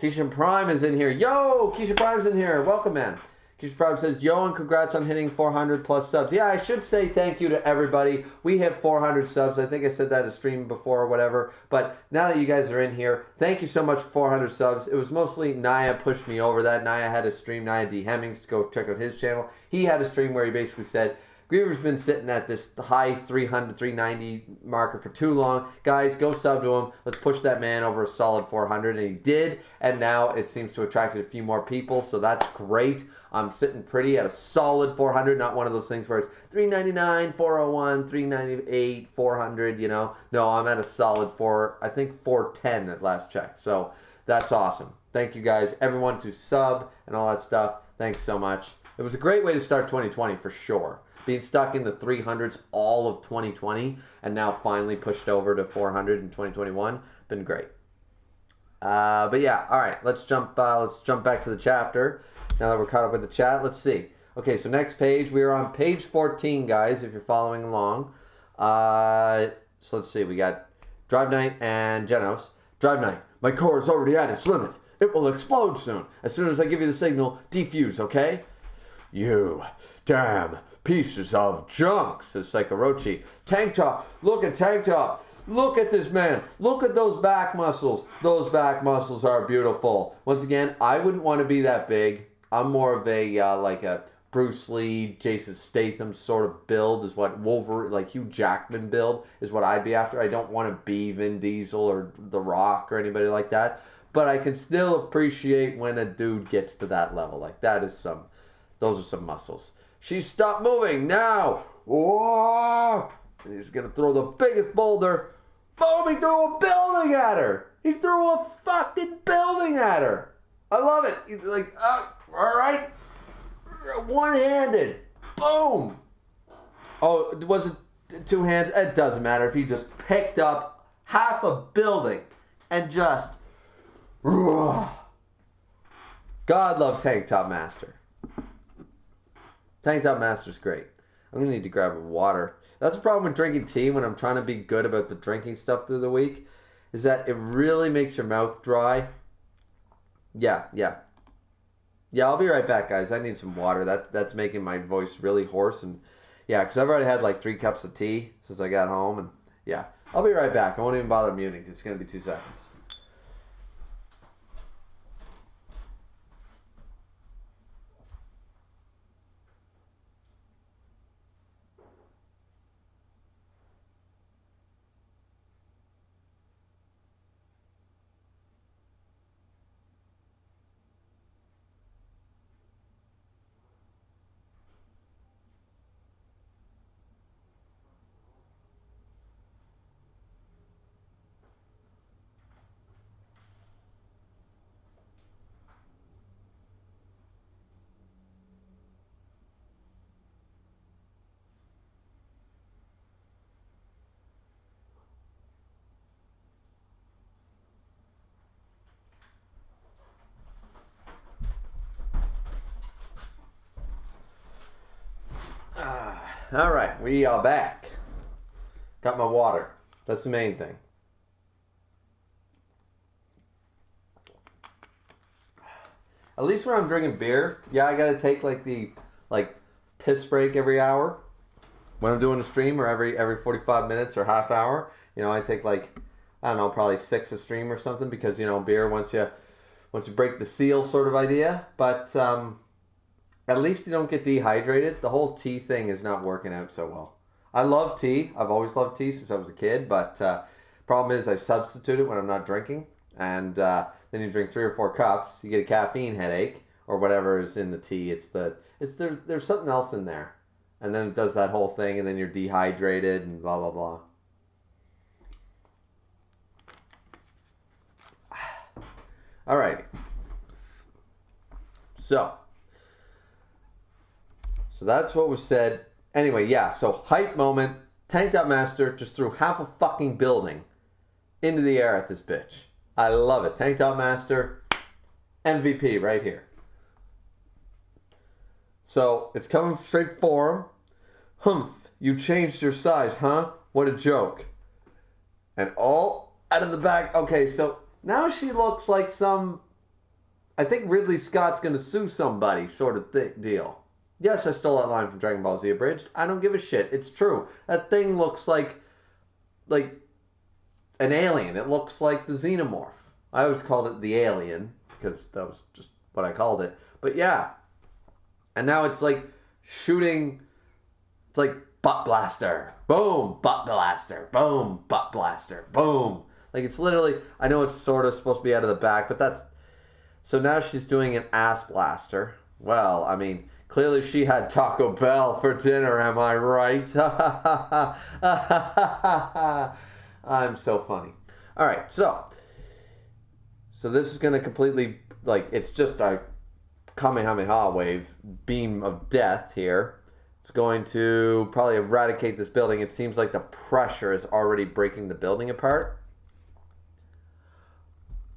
Keisha Prime is in here. Yo, Keisha Prime's in here. Welcome, man. Keisha Prime says, yo, and congrats on hitting 400 plus subs. Yeah, I should say thank you to everybody. We hit 400 subs. I think I said that in a stream before or whatever. But now that you guys are in here, thank you so much for 400 subs. It was mostly Naya pushed me over that. Naya had a stream, Naya D. Hemmings, to go check out his channel. He had a stream where he basically said, Griever's been sitting at this high 300, 390 marker for too long. Guys, go sub to him. Let's push that man over a solid 400. And he did. And now it seems to have attracted a few more people. So that's great. I'm sitting pretty at a solid 400. Not one of those things where it's 399, 401, 398, 400, you know. No, I'm at a solid 410 at last check. So that's awesome. Thank you guys, everyone, to sub and all that stuff. Thanks so much. It was a great way to start 2020 for sure. Being stuck in the 300s all of 2020 and now finally pushed over to 400 in 2021. Been great. But yeah, all right. Let's jump back to the chapter. Now that we're caught up with the chat, let's see. Okay, so next page. We are on page 14, guys, if you're following along. So let's see. We got Drive Night and Genos. Drive Night. My core is already at its limit. It will explode soon. As soon as I give you the signal, defuse, okay? You damn pieces of junk, says Psychorochi. Tank Top, look at Tank Top. Look at this man. Look at those back muscles. Those back muscles are beautiful. Once again, I wouldn't want to be that big. I'm more of a like a Bruce Lee, Jason Statham sort of build is what Wolverine, like Hugh Jackman build is what I'd be after. I don't want to be Vin Diesel or The Rock or anybody like that. But I can still appreciate when a dude gets to that level. Like those are some muscles. She stopped moving now. Whoa! And he's gonna throw the biggest boulder. Boom! He threw a building at her. He threw a fucking building at her. I love it. He's like, all right, one-handed. Boom. Oh, was it two hands? It doesn't matter if he just picked up half a building and just. God love Tank Top Master. Tank Top Master's great. I'm going to need to grab water. That's the problem with drinking tea when I'm trying to be good about the drinking stuff through the week, is that it really makes your mouth dry. Yeah, I'll be right back, guys. I need some water. That's making my voice really hoarse. And yeah, because I've already had like 3 cups of tea since I got home. And yeah, I'll be right back. I won't even bother muting. It's going to be 2 seconds. All right, we are back. Got my water. That's the main thing. At least when I'm drinking beer, yeah, I gotta take like the piss break every hour. When I'm doing a stream, or every 45 minutes or half hour, I take like, I don't know, probably 6 a stream or something, because beer once you break the seal sort of idea. But at least you don't get dehydrated. The whole tea thing is not working out so well. I love tea. I've always loved tea since I was a kid, but problem is I substitute it when I'm not drinking, and then you drink 3 or 4 cups, you get a caffeine headache or whatever is in the tea. There's something else in there, and then it does that whole thing, and then you're dehydrated and blah blah blah. All right. So that's what was said. Anyway, yeah, so hype moment. Tank Top Master just threw half a fucking building into the air at this bitch. I love it. Tank Top Master, MVP right here. So it's coming straight for him. Humph, you changed your size, huh? What a joke. And all out of the back. Okay, so now she looks like I think Ridley Scott's going to sue somebody sort of deal. Yes, I stole that line from Dragon Ball Z Abridged. I don't give a shit. It's true. That thing looks like an alien. It looks like the Xenomorph. I always called it the alien because that was just what I called it. But yeah. And now it's like shooting. It's like butt blaster. Boom. Butt blaster. Boom. Butt blaster. Boom. Like it's literally, I know it's sort of supposed to be out of the back, but that's. So now she's doing an ass blaster. Well, I mean, clearly she had Taco Bell for dinner, am I right? I'm so funny. All right, so this is going to completely, it's just a Kamehameha wave, beam of death here. It's going to probably eradicate this building. It seems like the pressure is already breaking the building apart.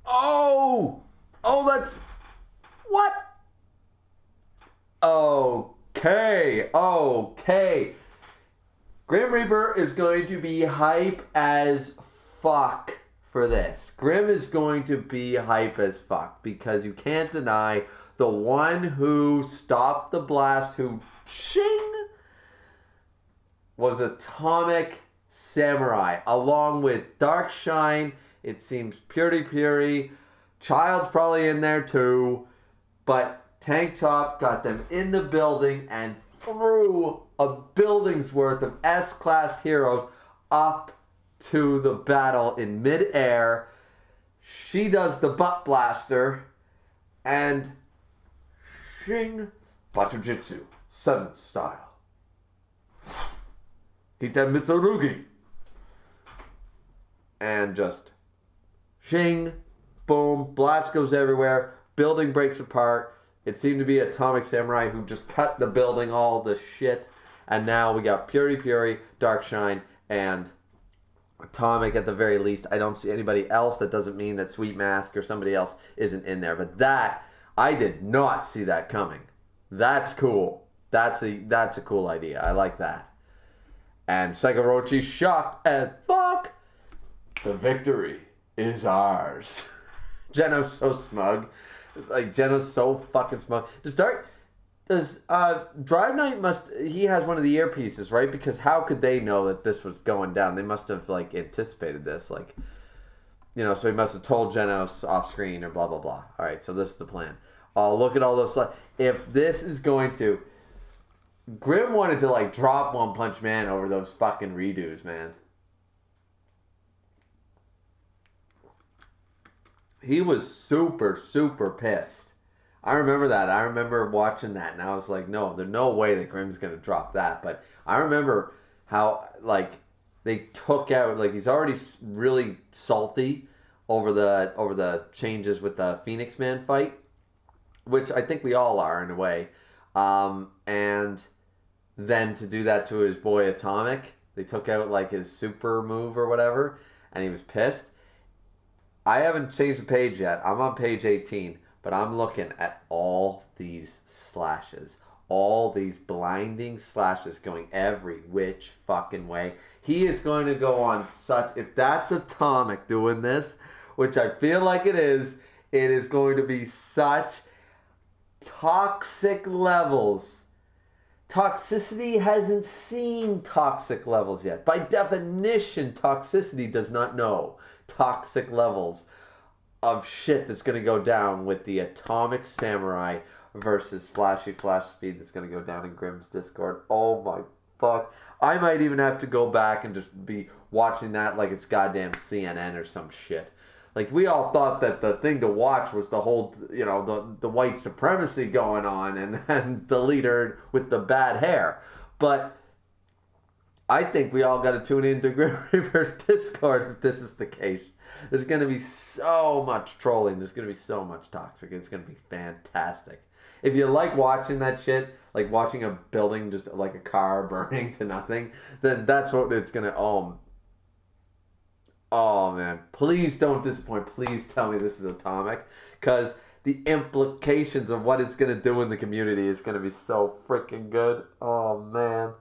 Oh, that's, what? Okay. Grim Reaper is going to be hype as fuck for this. Grim is going to be hype as fuck because you can't deny the one who stopped the blast, who ching, was Atomic Samurai, along with Dark Shine. It seems Puri. Child's probably in there too. But Tank Top got them in the building and threw a building's worth of S-class heroes up to the battle in midair. She does the butt blaster and Shing Bachujitsu 7th style. Hiten Mitsurugi. And just shing, boom, blast goes everywhere, building breaks apart. It seemed to be Atomic Samurai who just cut the building, all the shit. And now we got Puri, Dark Shine, and Atomic at the very least. I don't see anybody else. That doesn't mean that Sweet Mask or somebody else isn't in there. But that, I did not see that coming. That's cool. That's a cool idea. I like that. And Sekorochi shocked as fuck. The victory is ours. Geno's so smug. Like, Geno's so fucking smug. Drive Knight he has one of the earpieces, right? Because how could they know that this was going down? They must have, like, anticipated this. Like, you know, so he must have told Genos off screen or blah, blah, blah. All right, so this is the plan. Oh, look at all those slides. If this is going to... Grim wanted to, like, drop One Punch Man over those fucking redos, man. He was super, super pissed. I remember that. I remember watching that, and I was like, no, there's no way that Grim's going to drop that. But I remember how, like, they took out, like, he's already really salty over the changes with the Phoenix Man fight, which I think we all are in a way. And then to do that to his boy Atomic, they took out, like, his super move or whatever, and he was pissed. I haven't changed the page yet. I'm on page 18, but I'm looking at all these slashes. All these blinding slashes going every which fucking way. He is going to go on such... If that's Atomic doing this, which I feel like it is going to be such toxic levels. Toxicity hasn't seen toxic levels yet. By definition, toxicity does not know toxic levels of shit that's going to go down with the Atomic Samurai versus Flashy Flash Speed that's going to go down in Grimm's Discord. Oh my fuck. I might even have to go back and just be watching that like it's goddamn CNN or some shit. Like, we all thought that the thing to watch was the whole, you know, the white supremacy going on and the leader with the bad hair. But I think we all got to tune into Griever's Discord if this is the case. There's going to be so much trolling. There's going to be so much toxic. It's going to be fantastic. If you like watching that shit, like watching a building, just like a car burning to nothing, then that's what it's going to... Oh, man. Please don't disappoint. Please tell me this is Atomic. Because the implications of what it's going to do in the community is going to be so freaking good. Oh, man.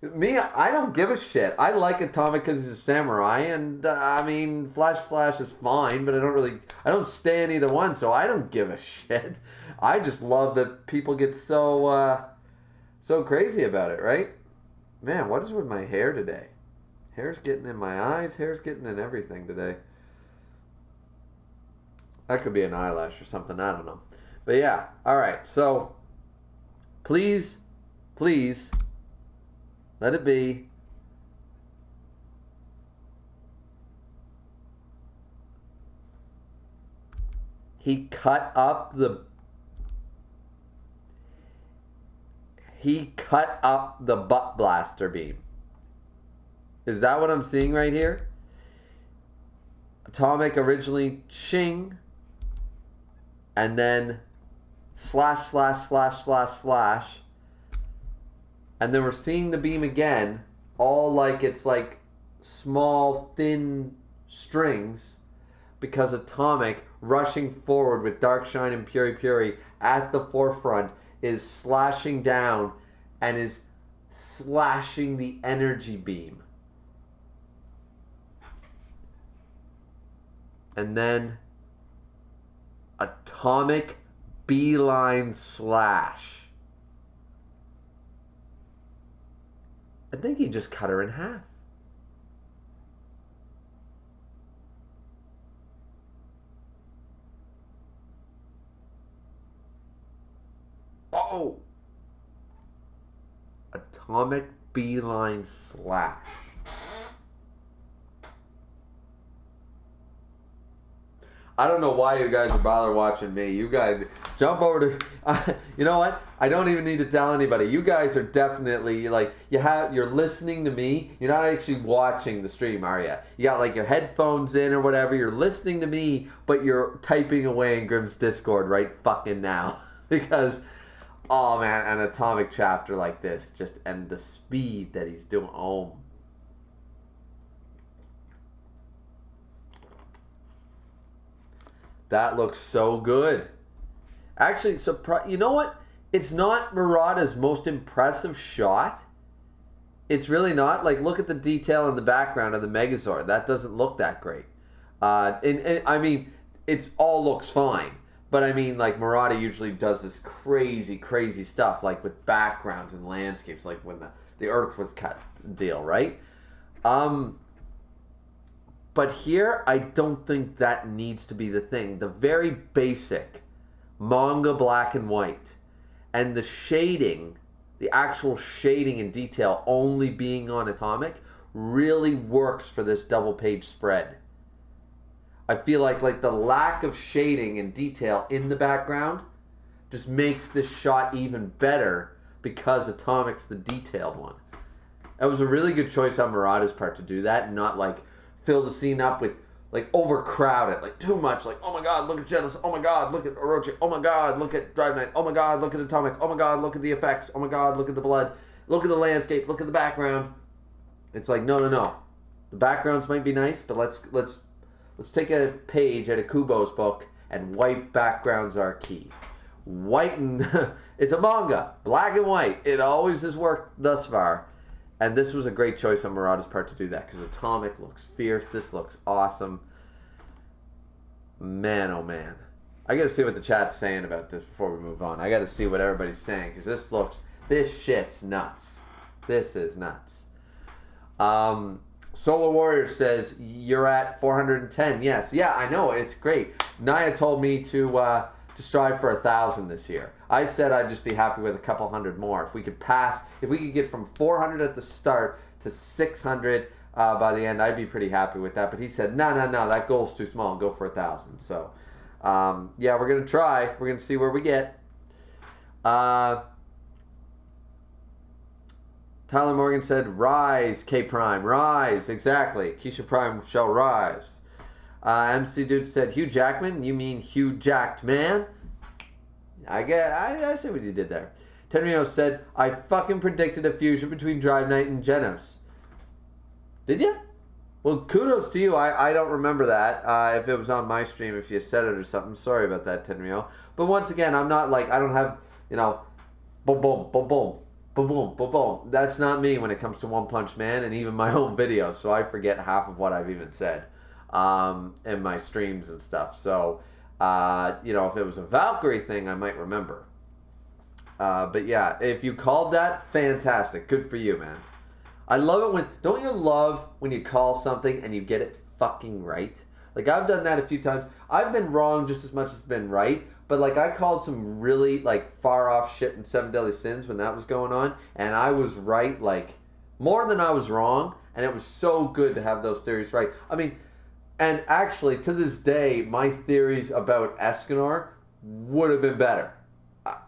Me, I don't give a shit. I like Atomic because he's a samurai, and I mean, Flash is fine, but I don't stand either one, so I don't give a shit. I just love that people get so crazy about it, right? Man, what is with my hair today? Hair's getting in my eyes, hair's getting in everything today. That could be an eyelash or something, I don't know. But yeah, alright, so please, let it be. He cut up the butt blaster beam. Is that what I'm seeing right here? Atomic originally shing, and then slash, and then we're seeing the beam again, all like it's like small, thin strings, because Atomic, rushing forward with Dark Shine and Puri at the forefront, is slashing down and is slashing the energy beam. And then Atomic beeline slash. I think he just cut her in half. Oh! Atomic beeline slash. I don't know why you guys are bother watching me. You guys jump over to. You know what? I don't even need to tell anybody. You guys are definitely like you're listening to me. You're not actually watching the stream, are you? You got like your headphones in or whatever. You're listening to me, but you're typing away in Grim's Discord right fucking now because, oh man, an atomic chapter like this just and the speed that he's doing. Oh. That looks so good. Actually, you know what? It's not Murata's most impressive shot. It's really not. Like, look at the detail in the background of the Megazord. That doesn't look that great. And I mean, it all looks fine. But I mean, like, Murata usually does this crazy, crazy stuff, like with backgrounds and landscapes, like when the Earth was cut deal, right? But here, I don't think that needs to be the thing. The very basic manga black and white and the shading, the actual shading and detail only being on Atomic really works for this double page spread. I feel like the lack of shading and detail in the background just makes this shot even better because Atomic's the detailed one. That was a really good choice on Murata's part to do that and not like fill the scene up with, like, overcrowd it, like, too much, like, oh my god, look at Genesis, oh my god, look at Orochi, oh my god, look at Drive Night, oh my god, look at Atomic, oh my god, look at the effects, oh my god, look at the blood, look at the landscape, look at the background. It's like, no. The backgrounds might be nice, but let's take a page out of Kubo's book, and white backgrounds are key. White and, it's a manga, black and white, it always has worked thus far. And this was a great choice on Murata's part to do that because Atomic looks fierce. This looks awesome. Man, oh man. I got to see what the chat's saying about this before we move on. I got to see what everybody's saying because this shit's nuts. This is nuts. Solar Warrior says, you're at 410. Yes. Yeah, I know. It's great. Naya told me to strive for 1,000 this year. I said I'd just be happy with a couple hundred more. If we could get from 400 at the start to 600 by the end, I'd be pretty happy with that. But he said, no, that goal's too small. Go for 1,000. So, yeah, we're going to try. We're going to see where we get. Tyler Morgan said, rise, K Prime. Rise, exactly. Keisha Prime shall rise. MC Dude said, Hugh Jackman? You mean Hugh Jacked Man? I see what you did there. Tenrio said, I fucking predicted a fusion between Drive Night and Genos. Did you? Well, kudos to you. I don't remember that. If it was on my stream, if you said it or something. Sorry about that, Tenrio. But once again, I'm not like, I don't have, boom, boom, boom, boom. Boom, boom, boom, boom. That's not me when it comes to One Punch Man and even my own videos. So I forget half of what I've even said in my streams and stuff. So, if it was a Valkyrie thing, I might remember. But yeah, if you called that, fantastic. Good for you, man. I love it don't you love when you call something and you get it fucking right? Like, I've done that a few times. I've been wrong just as much as been right. But, like, I called some really, like, far-off shit in Seven Deadly Sins when that was going on. And I was right, like, more than I was wrong. And it was so good to have those theories right. I mean, and actually, to this day, my theories about Escanor would have been better.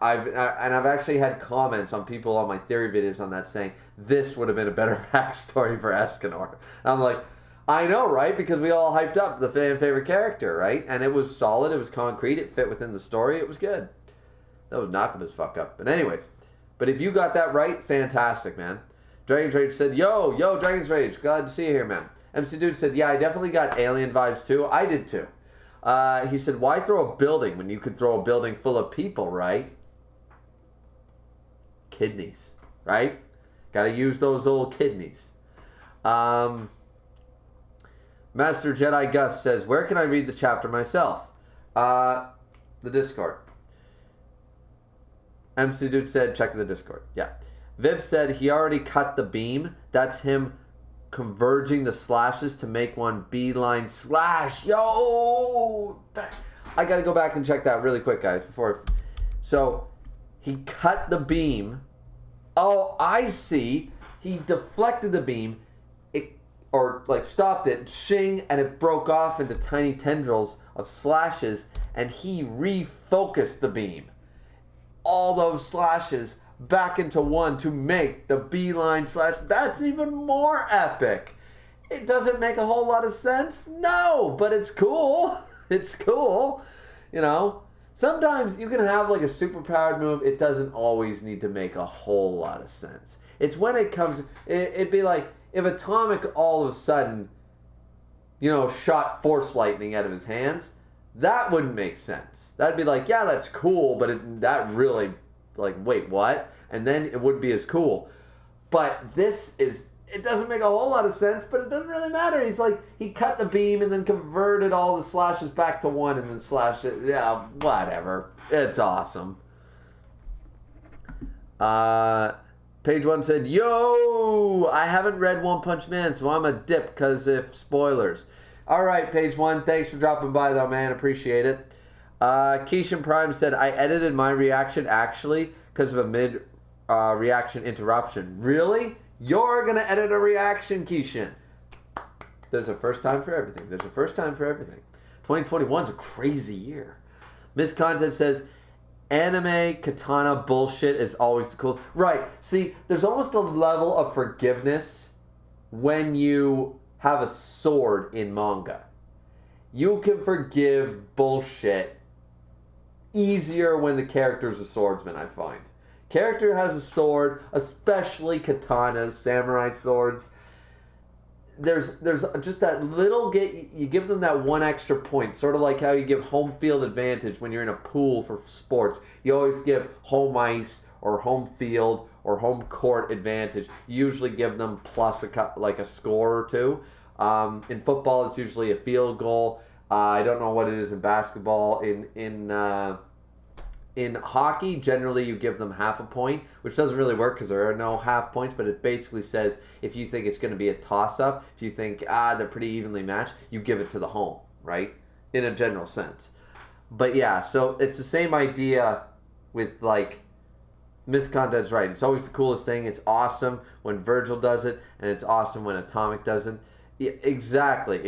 I've actually had comments on people on my theory videos on that saying, this would have been a better backstory for Escanor. I'm like, I know, right? Because we all hyped up the fan favorite character, right? And it was solid, it was concrete, it fit within the story, it was good. That was Nakaba's fuck up. But anyways, but if you got that right, fantastic, man. Dragon's Rage said, yo, Dragon's Rage, glad to see you here, man. MC Dude said, yeah, I definitely got alien vibes too. I did too. He said, why throw a building when you could throw a building full of people, right? Kidneys, right? Gotta use those old kidneys. Master Jedi Gus says, where can I read the chapter myself? The Discord. MC Dude said, check the Discord. Yeah. Vib said, he already cut the beam. That's him converging the slashes to make one beeline slash. Yo! I gotta go back and check that really quick, guys. So, He cut the beam. Oh, I see. He deflected the beam. Or like stopped it, shing, and it broke off into tiny tendrils of slashes, and he refocused the beam. All those slashes back into one to make the beeline slash. That's even more epic. It doesn't make a whole lot of sense, no, but it's cool. It's cool, you know. Sometimes you can have like a superpowered move. It doesn't always need to make a whole lot of sense. It's when it comes. It'd be like if Atomic all of a sudden, you know, shot force lightning out of his hands. That wouldn't make sense. That'd be like, yeah, that's cool, but that really, like, wait, what? And then it wouldn't be as cool. But this is, it doesn't make a whole lot of sense, but it doesn't really matter. He's like, he cut the beam and then converted all the slashes back to one and then slashed it. Yeah, whatever. It's awesome. Page one said, yo, I haven't read One Punch Man, so I'm a dip because if spoilers. All right, Page one, thanks for dropping by, though, man. Appreciate it. Keishan Prime said, I edited my reaction, actually, because of a mid-reaction interruption. Really? You're going to edit a reaction, Keishan. There's a first time for everything. There's a first time for everything. 2021 is a crazy year. Miss Content says, anime katana bullshit is always the coolest. Right. See, there's almost a level of forgiveness when you have a sword in manga. You can forgive bullshit easier when the character's a swordsman, I find. Character has a sword, especially katanas, samurai swords. There's just that little you give them that one extra point, sort of like how you give home field advantage when you're in a pool for sports. You always give home ice or home field or home court advantage. You usually give them plus a score or two. In football, it's usually a field goal. I don't know what it is in basketball. In hockey, generally you give them half a point, which doesn't really work because there are no half points, but it basically says if you think it's going to be a toss-up, if you think, they're pretty evenly matched, you give it to the home, right? In a general sense. But yeah, so it's the same idea with, like, Miss Content's right. It's always the coolest thing. It's awesome when Virgil does it, and it's awesome when Atomic does it. Yeah, exactly.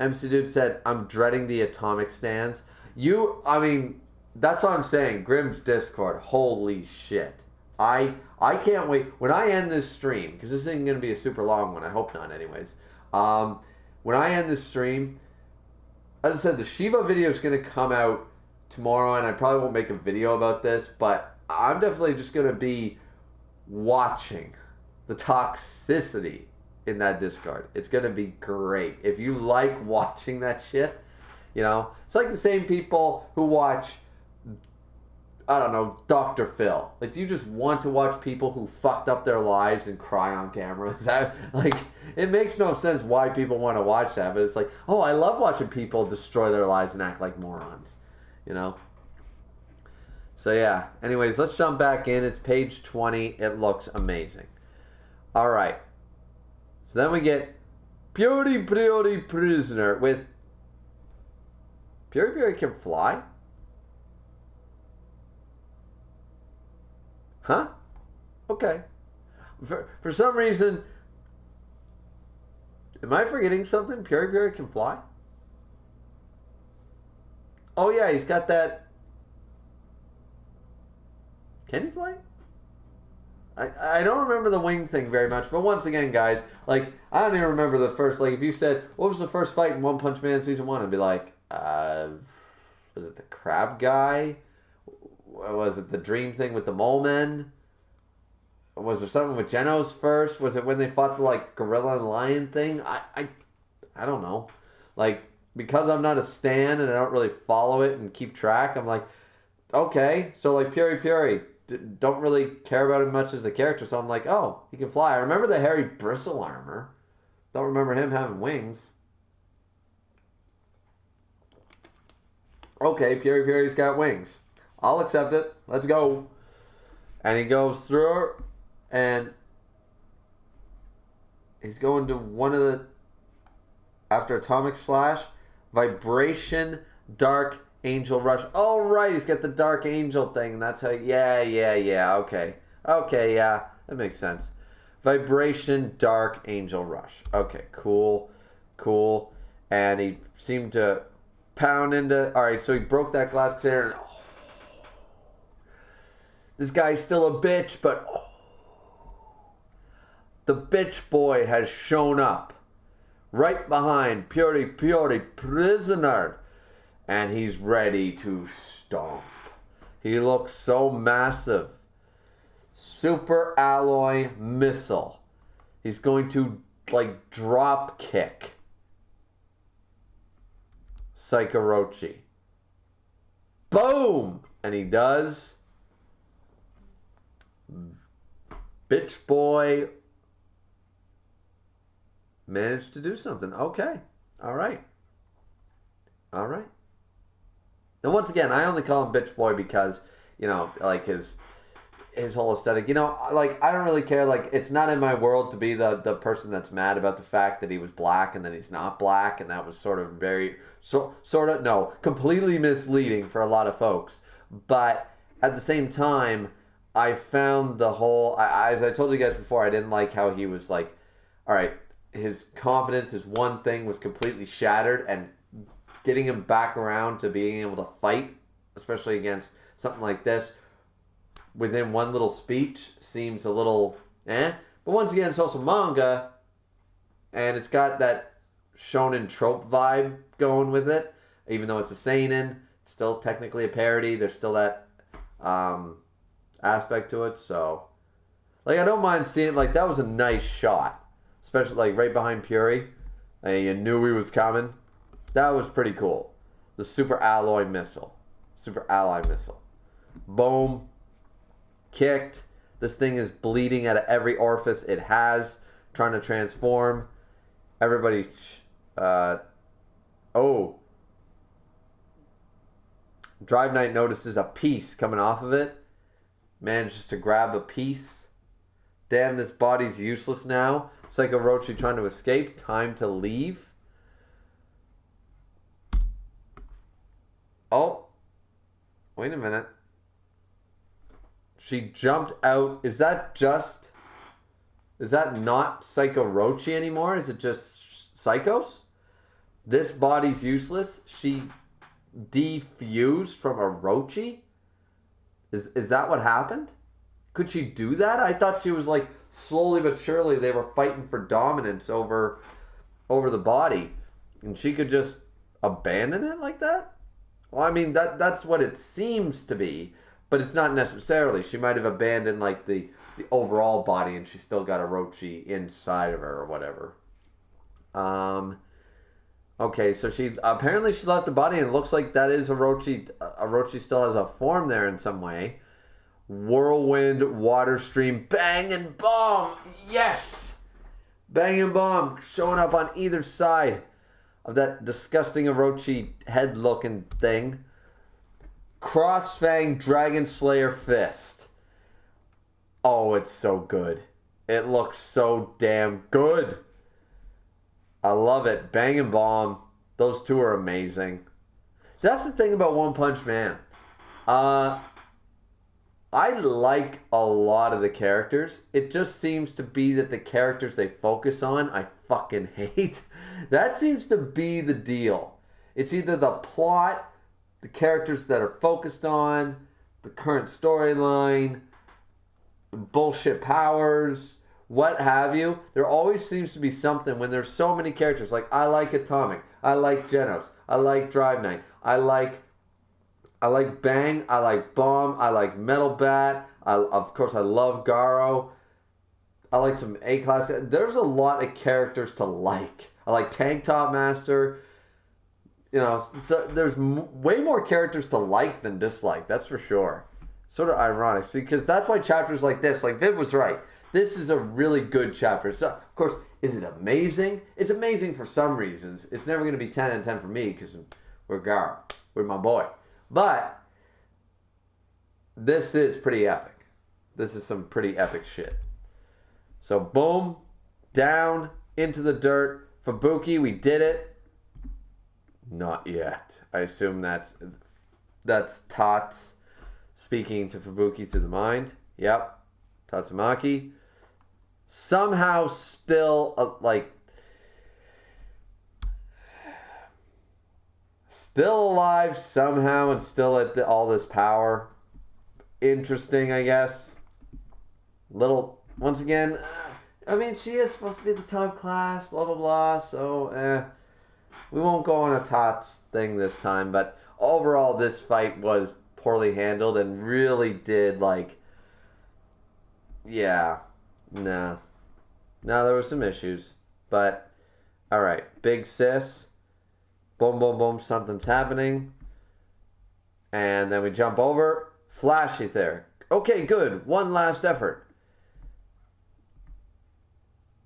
MC Dude said, I'm dreading the Atomic stands. That's what I'm saying. Grimm's Discord. Holy shit. I can't wait. When I end this stream, because this isn't going to be a super long one. I hope not anyways. When I end this stream, as I said, the Shiva video is going to come out tomorrow, and I probably won't make a video about this, but I'm definitely just going to be watching the toxicity in that Discord. It's going to be great. If you like watching that shit, you know, it's like the same people who watch, I don't know, Dr. Phil. Like, do you just want to watch people who fucked up their lives and cry on camera? Is that, like, it makes no sense why people want to watch that, but it's like, oh, I love watching people destroy their lives and act like morons, you know? So, yeah. Anyways, let's jump back in. It's page 20. It looks amazing. All right. So then we get Puri Prisoner with Puri can fly? Huh? Okay. For some reason, am I forgetting something? Puri can fly? Oh yeah, he's got that. Can he fly? I don't remember the wing thing very much, but once again, guys, like, I don't even remember the first, like, if you said, what was the first fight in One Punch Man Season 1? I'd be like, was it the crab guy? Was it the dream thing with the mole men? Was there something with Genos first? Was it when they fought the, like, gorilla and lion thing? I don't know. Like, because I'm not a stan and I don't really follow it and keep track, I'm like, okay, so, like, Puri, don't really care about him much as a character, so I'm like, oh, he can fly. I remember the hairy bristle armor. Don't remember him having wings. Okay, Puri's got wings. I'll accept it. Let's go. And he goes through, and he's going to one of the, after Atomic Slash, Vibration, Dark, Angel Rush. Oh, right, he's got the Dark Angel thing. That's how... Yeah. Okay. Okay, yeah. That makes sense. Vibration, Dark Angel Rush. Okay, cool. And he seemed to pound into... Alright, so he broke that glass container. And, this guy's still a bitch, but... the bitch boy has shown up. Right behind Purity Prisoner. And he's ready to stomp. He looks so massive. Super alloy missile. He's going to, like, drop kick Psychorochi. Boom! And he does. Bitch boy managed to do something. Okay. All right. And once again, I only call him Bitch Boy because, you know, like his whole aesthetic. You know, like, I don't really care. Like, it's not in my world to be the person that's mad about the fact that he was black and then he's not black. And that was sort of completely misleading for a lot of folks. But at the same time, I found the whole, as I told you guys before, I didn't like how he was like, all right, his confidence, his one thing was completely shattered, and getting him back around to being able to fight, especially against something like this, within one little speech seems a little But once again, it's also manga, and it's got that shonen trope vibe going with it. Even though it's a seinen, it's still technically a parody. There's still that aspect to it. So, like, I don't mind seeing, like, that was a nice shot. Especially, like, right behind Puri. And you knew he was coming. That was pretty cool. The Super Alloy Missile. Boom. Kicked. This thing is bleeding out of every orifice it has. Trying to transform. Everybody... Drive Knight notices a piece coming off of it. Manages to grab a piece. Damn, this body's useless now. Psychorochi trying to escape. Time to leave. Oh. Wait a minute. She jumped out. Is that not Psychorochi anymore? Is it just Psychos? This body's useless. She defused from Orochi? Is that what happened? Could she do that? I thought she was like slowly but surely they were fighting for dominance over the body. And she could just abandon it like that? Well, I mean, that's what it seems to be, but it's not necessarily. She might have abandoned like the overall body and she still got Orochi inside of her or whatever. Okay, so she left the body and it looks like that is Orochi. Orochi still has a form there in some way. Whirlwind, water stream, bang and bomb. Yes! Bang and bomb showing up on either side of that disgusting Orochi head looking thing. Crossfang Dragon Slayer Fist. Oh, it's so good. It looks so damn good. I love it. Bang and bomb. Those two are amazing. So that's the thing about One Punch Man. I like a lot of the characters. It just seems to be that the characters they focus on, I fucking hate. That seems to be the deal. It's either the plot, the characters that are focused on, the current storyline, bullshit powers, what have you. There always seems to be something when there's so many characters. Like, I like Atomic. I like Genos. I like Drive Knight. I like Bang. I like Bomb. I like Metal Bat. Of course, I love Garo. I like some A-class. There's a lot of characters to like. I like Tank Top Master. You know, so there's way more characters to like than dislike. That's for sure. Sort of ironic. See, because that's why chapters like this, like Viv was right. This is a really good chapter. So, of course, is it amazing? It's amazing for some reasons. It's never going to be 10 out of 10 for me because we're Garo. We're my boy. But this is pretty epic. This is some pretty epic shit. So boom, down into the dirt. Fubuki, we did it. Not yet. I assume that's That's Tots speaking to Fubuki through the mind. Yep. Tatsumaki. Somehow still, still alive somehow and still at all this power. Interesting, I guess. Little, once again, I mean, she is supposed to be the top class, blah, blah, blah, so, we won't go on a Tots thing this time, but overall, this fight was poorly handled and really did, no, there were some issues, but, alright, big sis, boom, boom, boom, something's happening, and then we jump over, Flashy's there, okay, good, one last effort,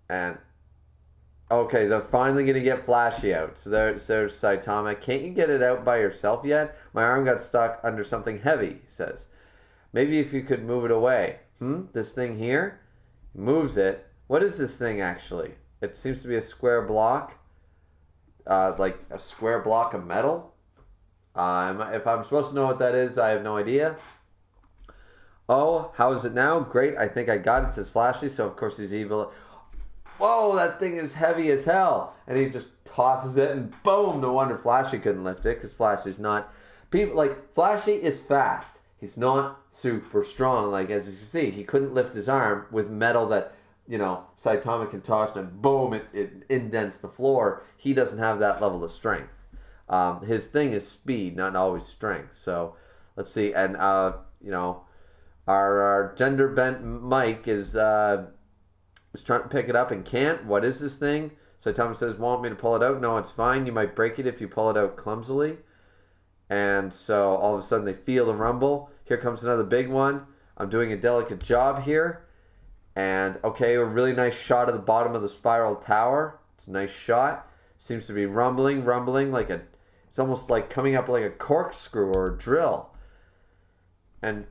and, okay, they're finally going to get Flashy out, so there's Saitama, can't you get it out by yourself yet? My arm got stuck under something heavy, he says, maybe if you could move it away, this thing here? Moves it. What is this thing actually? It seems to be a square block. Like a square block of metal. If I'm supposed to know what that is, I have no idea. Oh, how is it now? Great, I think I got it. It says Flashy, so of course he's evil. Whoa, that thing is heavy as hell. And he just tosses it and boom, no wonder Flashy couldn't lift it because Flashy's not... Flashy is fast. He's not super strong, as you can see. He couldn't lift his arm with metal that, Saitama can toss and boom, it indents the floor. He doesn't have that level of strength. His thing is speed, not always strength. So, let's see. And, our gender-bent Mike is trying to pick it up and can't. What is this thing? Saitama says, want me to pull it out? No, it's fine. You might break it if you pull it out clumsily. And so all of a sudden they feel the rumble. Here comes another big one. I'm doing a delicate job here. And okay, a really nice shot of the bottom of the spiral tower. It's a nice shot. Seems to be rumbling it's almost like coming up like a corkscrew or a drill. And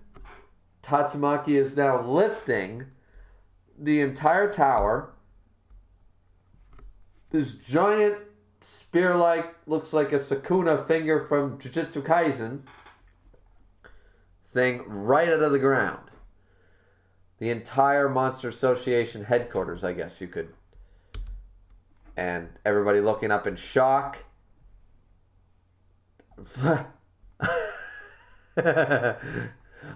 Tatsumaki is now lifting the entire tower. This giant spear-like, looks like a Sukuna finger from Jujutsu Kaisen thing right out of the ground. The entire Monster Association headquarters, I guess you could. And everybody looking up in shock.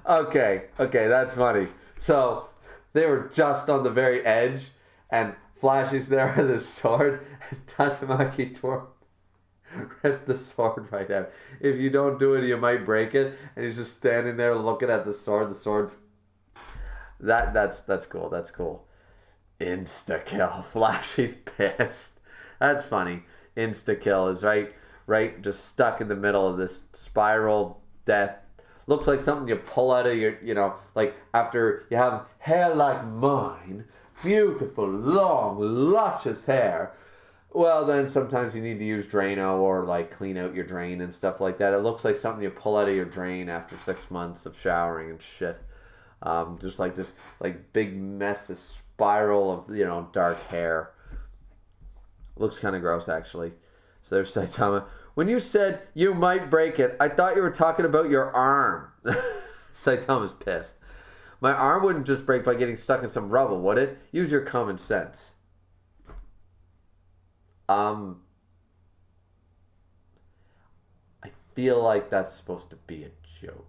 Okay, that's funny. So, they were just on the very edge, and Flashy's there with his sword, and Tatsumaki ripped the sword right out. If you don't do it, you might break it. And he's just standing there looking at the sword. The sword's... That's cool. That's cool. Insta-kill. Flashy's pissed. That's funny. Insta-kill is right, just stuck in the middle of this spiral death. Looks like something you pull out of your, after you have hair like mine, beautiful, long, luscious hair. Well, then sometimes you need to use Drano or clean out your drain and stuff like that. It looks like something you pull out of your drain after 6 months of showering and shit. Just like this big mess, this spiral of, dark hair. Looks kind of gross, actually. So there's Saitama. When you said you might break it, I thought you were talking about your arm. Saitama's pissed. My arm wouldn't just break by getting stuck in some rubble, would it? Use your common sense. I feel like that's supposed to be a joke.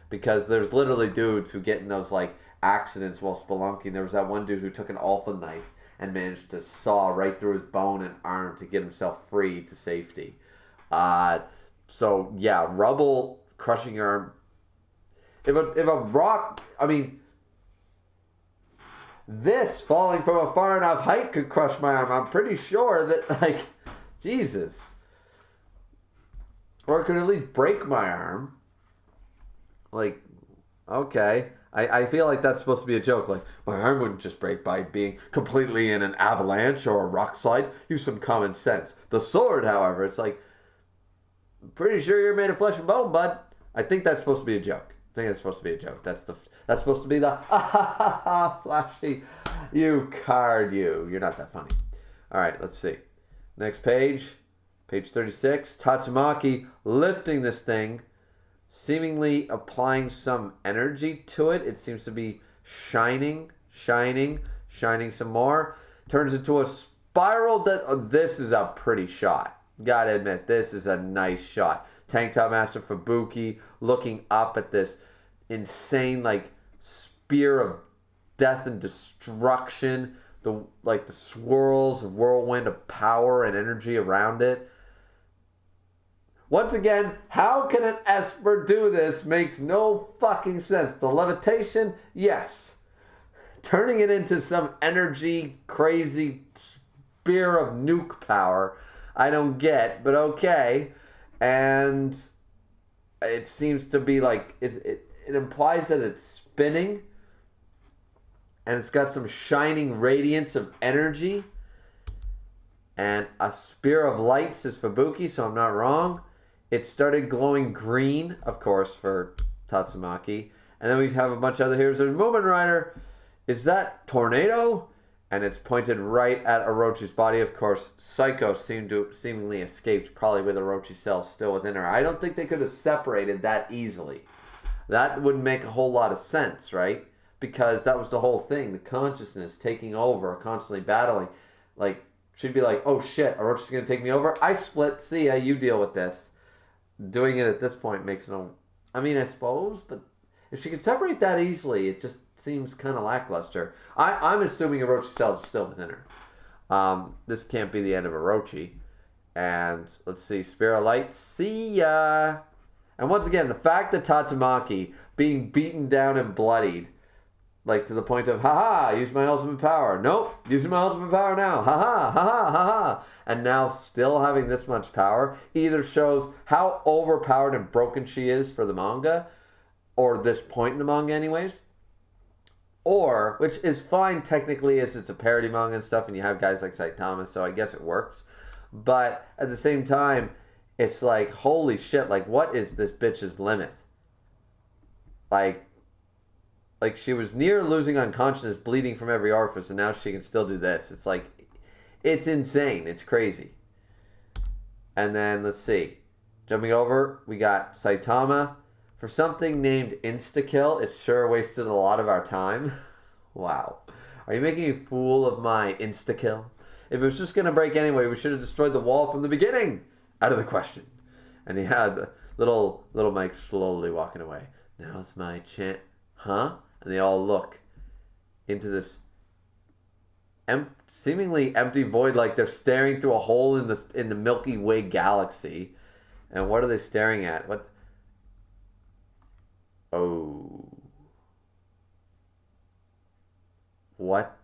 Because there's literally dudes who get in those accidents while spelunking. There was that one dude who took an alpha knife and managed to saw right through his bone and arm to get himself free to safety. So yeah, rubble crushing your arm. If a rock, this falling from a far enough height could crush my arm. I'm pretty sure that Jesus. Or it could at least break my arm. Okay. I feel like that's supposed to be a joke. My arm wouldn't just break by being completely in an avalanche or a rock slide. Use some common sense. The sword, however, it's pretty sure you're made of flesh and bone, bud. I think that's supposed to be a joke. That's supposed to be the Flashy. You card, you. You're not that funny. All right, let's see. Next page. Page 36. Tatsumaki lifting this thing. seemingly applying some energy to it. It seems to be shining some more. Turns into a spiral that, oh, this is a pretty shot. Gotta admit, this is a nice shot. Tank Top Master Fubuki looking up at this insane, like, spear of death and destruction. The swirls of whirlwind of power and energy around it. Once again, how can an Esper do this? Makes no fucking sense. The levitation, yes. Turning it into some energy, crazy spear of nuke power, I don't get, but okay. And it seems to be like, it implies that it's spinning. And it's got some shining radiance of energy. And a spear of light, says Fubuki, so I'm not wrong. It started glowing green, of course, for Tatsumaki. And then we have a bunch of other heroes. There's Moomin Rider. Is that Tornado? And it's pointed right at Orochi's body. Of course, Psycho seemingly escaped, probably with Orochi's cells still within her. I don't think they could have separated that easily. That wouldn't make a whole lot of sense, right? Because that was the whole thing. The consciousness taking over, constantly battling. Like, she'd be like, oh shit, Orochi's going to take me over? I split. See ya, you deal with this. Doing it at this point makes no... I mean, I suppose, but if she could separate that easily, it just seems kind of lackluster. I'm assuming Orochi's cells are still within her. This can't be the end of Orochi. And let's see, Spirit Light, see ya. And once again, the fact that Tatsumaki being beaten down and bloodied, like to the point of, haha, use my ultimate power. Nope, using my ultimate power now. Haha, haha, haha. And now still having this much power either shows how overpowered and broken she is for the manga, or this point in the manga anyways, or, which is fine technically as it's a parody manga and stuff and you have guys like Saitama, so I guess it works. But at the same time, it's like, holy shit, like what is this bitch's limit? Like she was near losing unconsciousness, bleeding from every orifice, and now she can still do this. It's like, it's insane. It's crazy. And then, let's see. Jumping over, we got Saitama. For something named Insta-Kill, it sure wasted a lot of our time. Wow. Are you making a fool of my Insta-Kill? If it was just going to break anyway, we should have destroyed the wall from the beginning. Out of the question. And he had little Mike slowly walking away. Now's my chance. Huh? And they all look into this seemingly empty void, like they're staring through a hole in the Milky Way galaxy. And what are they staring at? What? Oh. What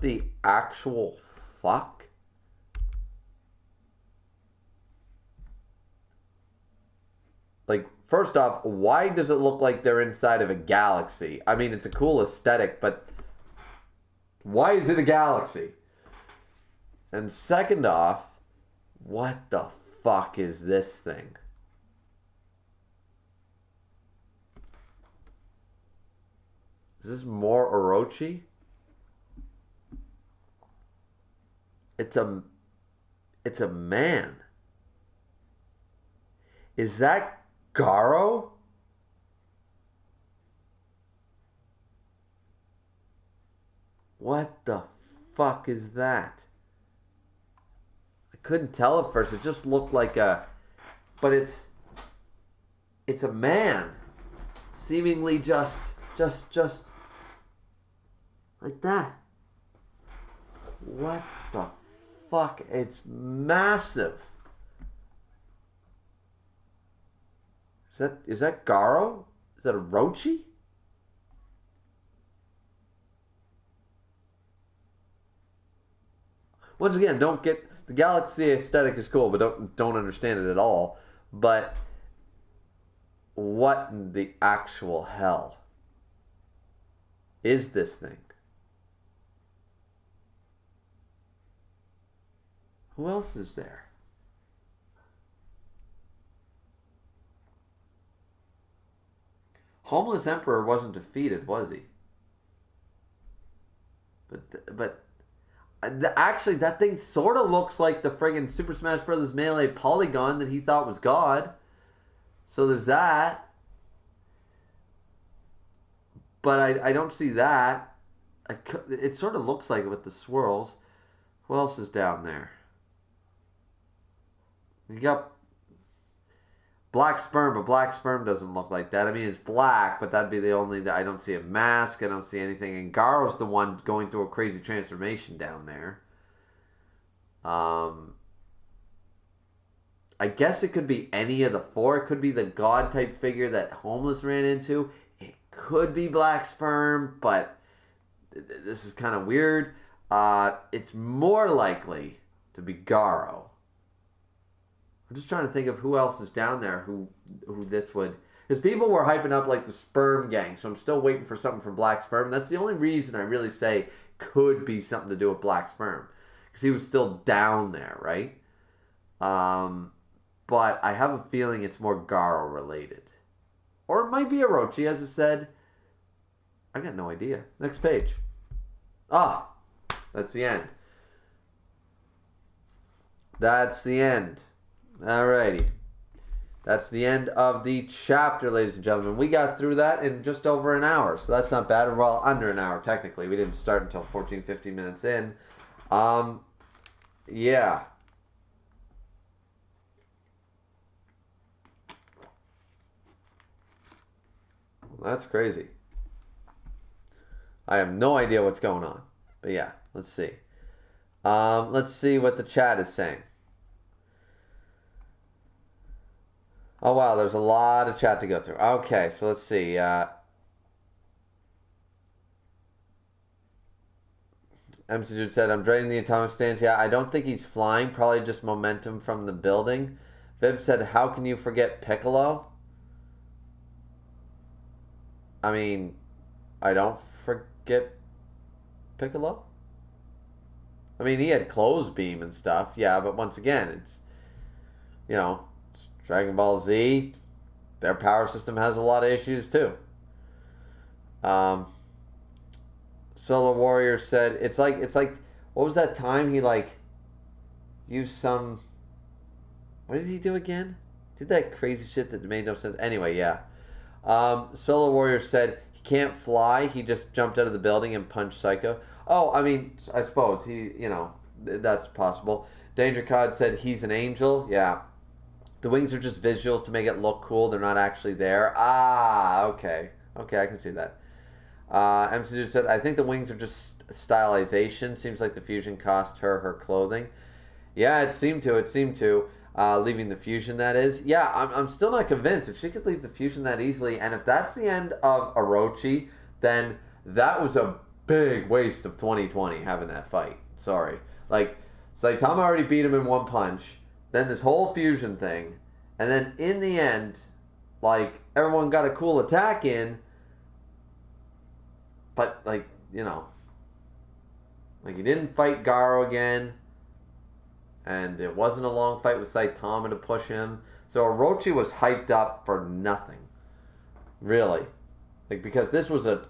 the actual fuck? Like, first off, why does it look like they're inside of a galaxy? I mean, it's a cool aesthetic, but why is it a galaxy? And second off, what the fuck is this thing? Is this more Orochi? It's a man. Is that Garo? What the fuck is that? I couldn't tell at first. It just looked like a... But it's a man. Seemingly just like that. What the fuck? It's massive. Is that Garo? Is that Orochi? Once again, don't get the galaxy aesthetic is cool, but don't understand it at all. But what in the actual hell is this thing? Who else is there? Homeless Emperor wasn't defeated, was he? But Actually, that thing sort of looks like the friggin' Super Smash Bros. Melee polygon that he thought was God. So there's that. But I don't see that. It sort of looks like it with the swirls. Who else is down there? You got Black Sperm, but Black Sperm doesn't look like that. I mean, it's black, but that'd be the only... I don't see a mask. I don't see anything. And Garo's the one going through a crazy transformation down there. I guess it could be any of the four. It could be the God-type figure that Homeless ran into. It could be Black Sperm, but this is kind of weird. It's more likely to be Garo. I'm just trying to think of who else is down there who this would... Because people were hyping up like the Sperm Gang, so I'm still waiting for something from Black Sperm. That's the only reason I really say could be something to do with Black Sperm. Because he was still down there, right? But I have a feeling it's more Garo related. Or it might be Orochi, as I said. I got no idea. Next page. Ah, that's the end. That's the end. Alrighty. That's the end of the chapter, ladies and gentlemen. We got through that in just over an hour, so that's not bad. Well, under an hour, technically. We didn't start until 14, 15 minutes in. Yeah. Well, that's crazy. I have no idea what's going on. But yeah, let's see. Let's see what the chat is saying. Oh, wow, there's a lot of chat to go through. Okay, so let's see. MC Dude said, I'm dreading the atomic stance. Yeah, I don't think he's flying. Probably just momentum from the building. Vib said, how can you forget Piccolo? I mean, I don't forget Piccolo. I mean, he had clothes beam and stuff. Yeah, but once again, it's, you know... Dragon Ball Z, their power system has a lot of issues too. Solar Warrior said it's like what was that time he like used some, what did he do again? Did that crazy shit that made no sense. Anyway, yeah. Solar Warrior said he can't fly, he just jumped out of the building and punched Psycho. Oh, I mean, I suppose he, you know, that's possible. Danger Cod said he's an angel. Yeah. The wings are just visuals to make it look cool. They're not actually there. Ah, okay. Okay, I can see that. MC Dude said, I think the wings are just stylization. Seems like the fusion cost her clothing. Yeah, it seemed to. It seemed to. Leaving the fusion, that is. Yeah, I'm still not convinced. If she could leave the fusion that easily, and if that's the end of Orochi, then that was a big waste of 2020 having that fight. Sorry. Like, Saitama already beat him in one punch. Then this whole fusion thing, and then in the end, like, everyone got a cool attack in, but, like, you know, like, he didn't fight Garo again, and it wasn't a long fight with Saitama to push him, so Orochi was hyped up for nothing, really, like, because this was a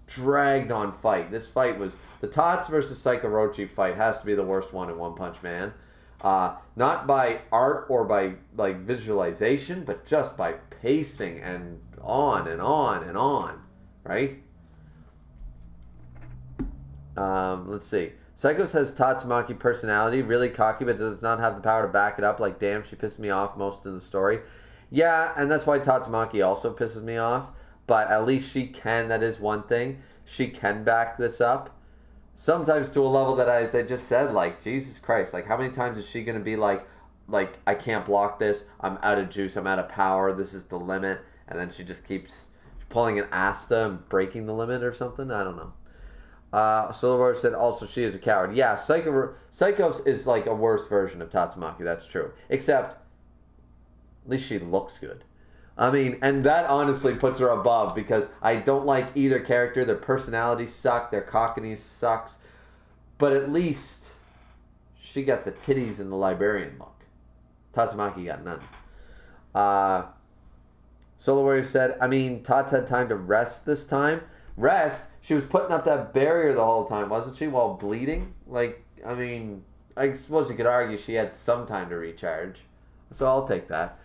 dragged on fight. This fight was, the Tots versus Psycho Orochi fight has to be the worst one in One Punch Man. Not by art or by, like, visualization, but just by pacing and on and on and on, right? Let's see. Psychos has Tatsumaki personality, really cocky, but does not have the power to back it up. Like, damn, she pissed me off most of the story. Yeah, and that's why Tatsumaki also pisses me off, but at least she can, that is one thing. She can back this up. Sometimes to a level that, as I just said, like, Jesus Christ, like, how many times is she going to be like, I can't block this, I'm out of juice, I'm out of power, this is the limit, and then she just keeps pulling an Asta and breaking the limit or something? I don't know. Silver said, also, she is a coward. Yeah, Psychos is, like, a worse version of Tatsumaki, that's true. Except, at least she looks good. I mean, and that honestly puts her above, because I don't like either character. Their personalities suck. Their cockiness sucks. But at least she got the titties and the librarian look. Tatsumaki got none. Solar Warrior said, I mean, Tots had time to rest this time. Rest? She was putting up that barrier the whole time, wasn't she, while bleeding? Like, I mean, I suppose you could argue she had some time to recharge. So I'll take that.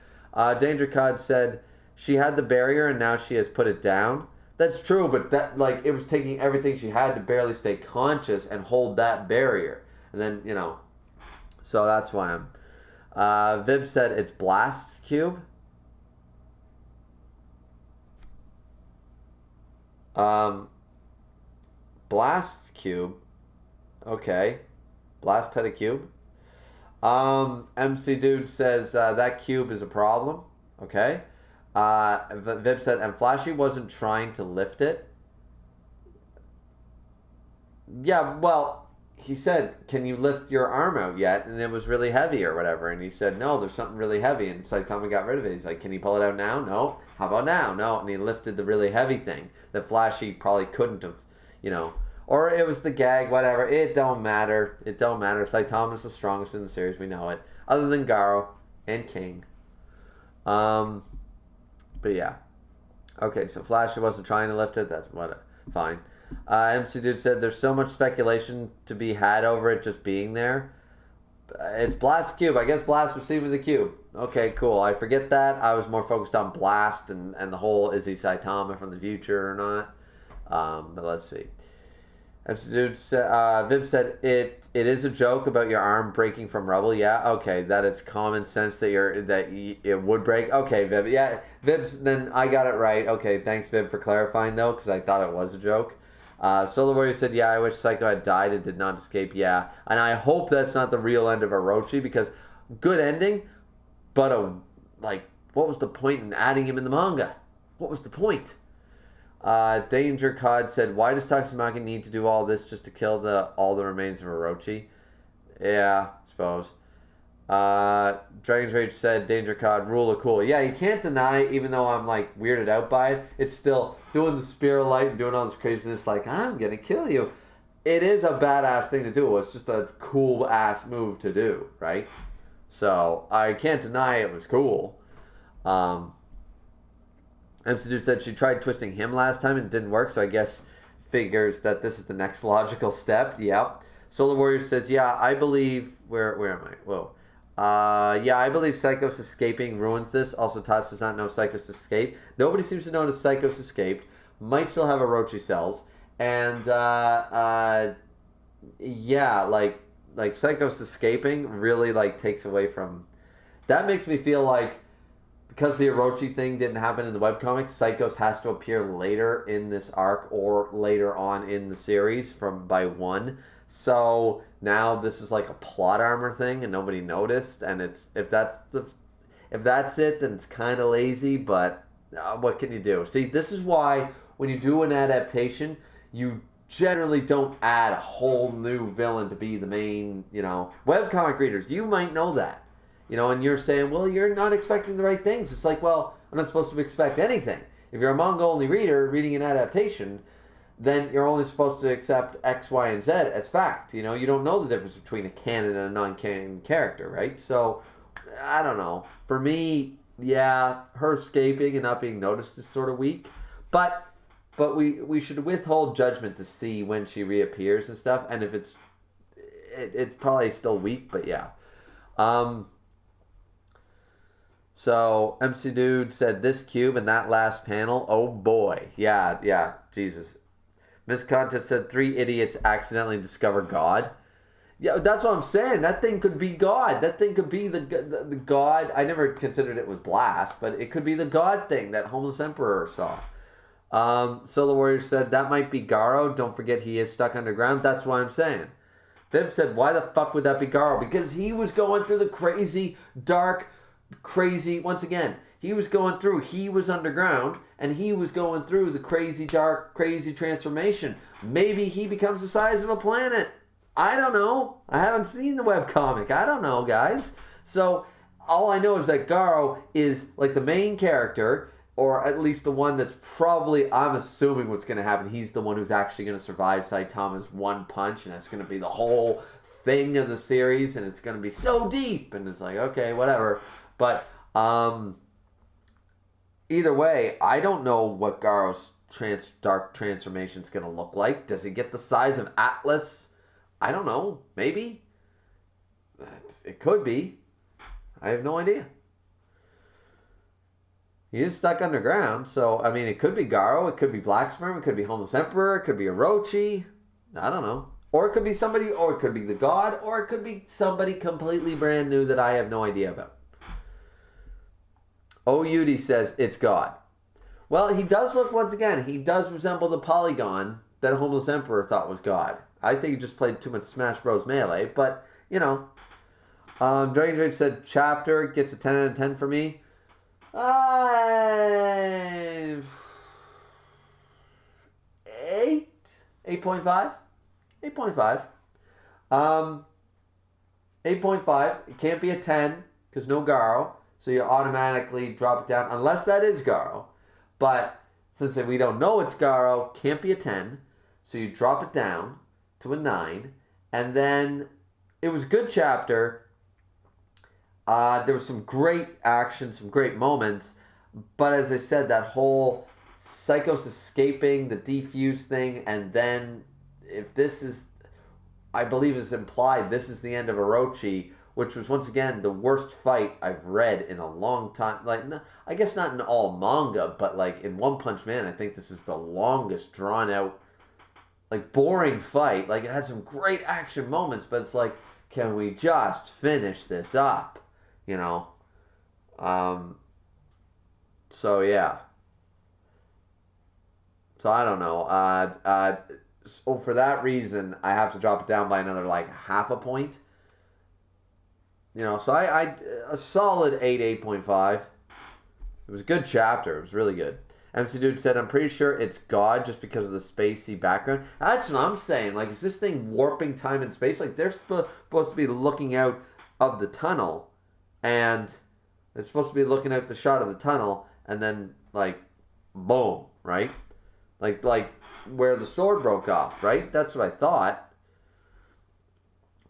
Danger Cod said she had the barrier and now she has put it down. That's true, but that like it was taking everything she had to barely stay conscious and hold that barrier. And then, so that's why I'm. Vib said it's Blast's cube. Blast cube. Okay. Blast had a cube. MC Dude says that cube is a problem. Okay. Vib said, and Flashy wasn't trying to lift it. Yeah, well, he said, can you lift your arm out yet? And it was really heavy or whatever. And he said, no, there's something really heavy. And Saitama got rid of it. He's like, can you pull it out now? No. How about now? No. And he lifted the really heavy thing that Flashy probably couldn't have, Or it was the gag, whatever. It don't matter. It don't matter. Saitama's the strongest in the series. We know it. Other than Garo and King. But yeah. Okay, so Flashy wasn't trying to lift it. That's what. Fine. MC Dude said there's so much speculation to be had over it just being there. It's Blast's cube. I guess Blast was seen with the cube. Okay, cool. I forget that. I was more focused on Blast and the whole is he Saitama from the future or not. But let's see. MC Dude said, Vib said it is a joke about your arm breaking from rubble. Yeah, okay, that it's common sense that it would break. Okay, Vib. Yeah, Vib's then I got it right. Okay, thanks Vib for clarifying though, because I thought it was a joke. Solar Warrior said, yeah, I wish Psycho had died and did not escape. Yeah, and I hope that's not the real end of Orochi, because good ending, but what was the point in adding him in the manga? What was the point? Danger Cod said, why does Tatsumaki need to do all this just to kill all the remains of Orochi? Yeah, I suppose. Dragon's Rage said, Danger Cod, rule of cool. Yeah, you can't deny, even though I'm weirded out by it, it's still doing the spear of light and doing all this craziness I'm gonna kill you. It is a badass thing to do. It's just a cool ass move to do, right? So I can't deny it was cool. MC Dude said she tried twisting him last time and it didn't work, so I guess figures that this is the next logical step. Yep. Solar Warrior says, yeah, I believe... Where am I? Whoa. Yeah, I believe Psychos escaping ruins this. Also, Tots does not know Psychos escaped. Nobody seems to know that Psychos escaped. Might still have Orochi cells. And, yeah, like Psychos escaping really, takes away from... That makes me feel like... Because the Orochi thing didn't happen in the webcomics, Psychos has to appear later in this arc or later on in the series by one. So now this is like a plot armor thing and nobody noticed. And if that's it, then it's kind of lazy, but what can you do? See, this is why when you do an adaptation, you generally don't add a whole new villain to be the main, webcomic readers. You might know that. And you're saying, well, you're not expecting the right things. It's like, well, I'm not supposed to expect anything. If you're a manga-only reader reading an adaptation, then you're only supposed to accept X, Y, and Z as fact. You don't know the difference between a canon and a non-canon character, right? So, I don't know. For me, yeah, her escaping and not being noticed is sort of weak. But we should withhold judgment to see when she reappears and stuff. And if it's probably still weak, but yeah. So, MC Dude said this cube and that last panel, oh boy. Yeah, Jesus. Miss Content said 3 idiots accidentally discover God. Yeah, that's what I'm saying. That thing could be God. That thing could be the God. I never considered it was Blast, but it could be the God thing that Homeless Emperor saw. Solar Warrior said that might be Garo. Don't forget he is stuck underground. That's what I'm saying. Viv said, why the fuck would that be Garo? Because he was going through the crazy, dark... once again, he was underground and he was going through the crazy dark crazy transformation. Maybe he becomes the size of a planet. I don't know. I haven't seen the webcomic. I don't know, guys. So all I know is that Garo is the main character, or at least the one that's probably, I'm assuming what's going to happen. He's the one who's actually going to survive Saitama's one punch, and that's going to be the whole thing of the series, and it's going to be so deep, and it's okay, whatever. But either way, I don't know what Garo's dark transformation is going to look like. Does he get the size of Atlas? I don't know. Maybe. It could be. I have no idea. He is stuck underground, so, I mean, it could be Garo, it could be Black Sperm, it could be Homeless Emperor, it could be Orochi. I don't know. Or it could be somebody, or it could be the god, or it could be somebody completely brand new that I have no idea about. Oyudi says, it's God. Well, he does look, once again, he does resemble the polygon that Homeless Emperor thought was God. I think he just played too much Smash Bros. Melee, but, you know. Dragon Drake said, chapter gets a 10 out of 10 for me. 8.5. 8.5. 8.5. It can't be a 10 because no Garo, so you automatically drop it down unless that is Garo. But since we don't know it's Garo, can't be a 10, so you drop it down to a 9, and then it was a good chapter. There was some great action, some great moments, but as I said, that whole Psychos escaping, the defuse thing, and then if this is, I believe is implied, this is the end of Orochi, which was once again the worst fight I've read in a long time. Like, I guess not in all manga, but like in One Punch Man, I think this is the longest drawn out, like boring fight. Like it had some great action moments, but it's like, can we just finish this up? You know, so yeah. So I don't know. So for that reason, I have to drop it down by another like half a point. You know, so I a solid 8.5. It was a good chapter. It was really good. MC Dude said, I'm pretty sure it's God just because of the spacey background. That's what I'm saying. Like, is this thing warping time and space? Like, they're supposed to be looking out of the tunnel. And it's supposed to be looking at the shot of the tunnel, and then like, boom, right? Like where the sword broke off, right? That's what I thought.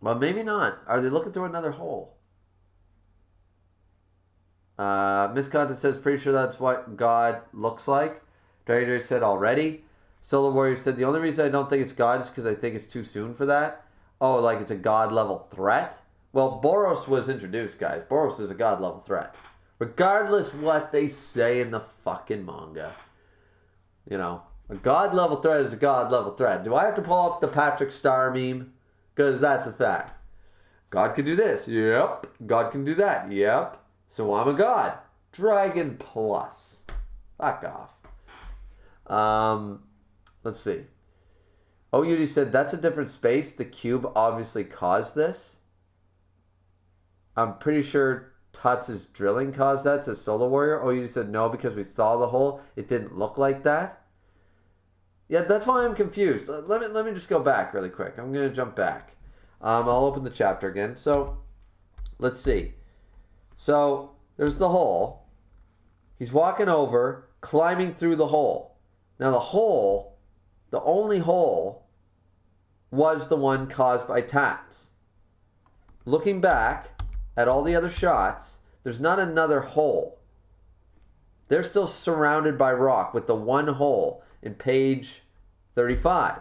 But maybe not. Are they looking through another hole? Miss Content says, pretty sure that's what God looks like. Dragon said already. Solar Warrior said, the only reason I don't think it's God is because I think it's too soon for that. Oh, like it's a God level threat? Well, Boros was introduced, guys. Boros is a god-level threat. Regardless what they say in the fucking manga. You know, a god-level threat is a god-level threat. Do I have to pull up the Patrick Star meme? Because that's a fact. God can do this. Yep. God can do that. Yep. So I'm a god. Dragon plus. Fuck off. Let's see. Oyudi said, that's a different space. The cube obviously caused this. I'm pretty sure Tuts' drilling caused that, says Solar Warrior. Oh, you said no because we saw the hole. It didn't look like that. Yeah, that's why I'm confused. Let me just go back really quick. I'm going to jump back. I'll open the chapter again. So, let's see. So, there's the hole. He's walking over, climbing through the hole. Now, the hole, the only hole, was the one caused by Tats. Looking back at all the other shots, there's not another hole. They're still surrounded by rock with the one hole in page 35.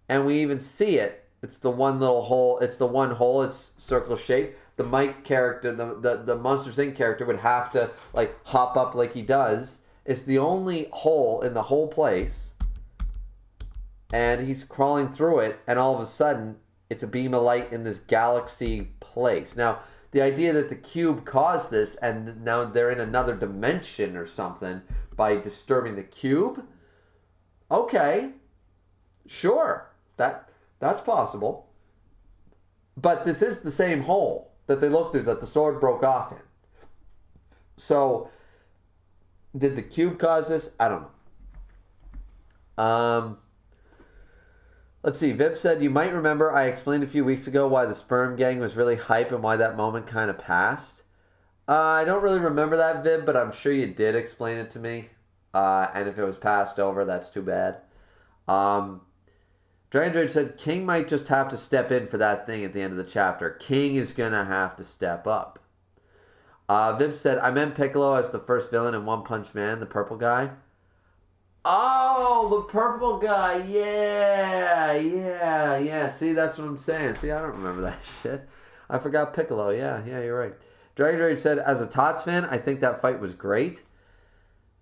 And we even see it. It's the one little hole. It's the one hole. It's circle shaped. The Mike character, the Monsters Inc. character would have to like hop up like he does. It's the only hole in the whole place. And he's crawling through it. And all of a sudden, it's a beam of light in this galaxy place. Now, the idea that the cube caused this and now they're in another dimension or something by disturbing the cube? Okay. Sure. That's possible. But this is the same hole that they looked through that the sword broke off in. So, did the cube cause this? I don't know. Let's see. Vip said, you might remember I explained a few weeks ago why the sperm gang was really hype and why that moment kind of passed. I don't really remember that, Vib, but I'm sure you did explain it to me. And if it was passed over, that's too bad. Dragon said, King might just have to step in for that thing at the end of the chapter. King is going to have to step up. Vib said, I meant Piccolo as the first villain in One Punch Man, the purple guy. Oh, Oh, the purple guy. Yeah. See, that's what I'm saying. See, I don't remember that shit. I forgot Piccolo. Yeah, you're right. Dragon Rage said, as a Tots fan, I think that fight was great.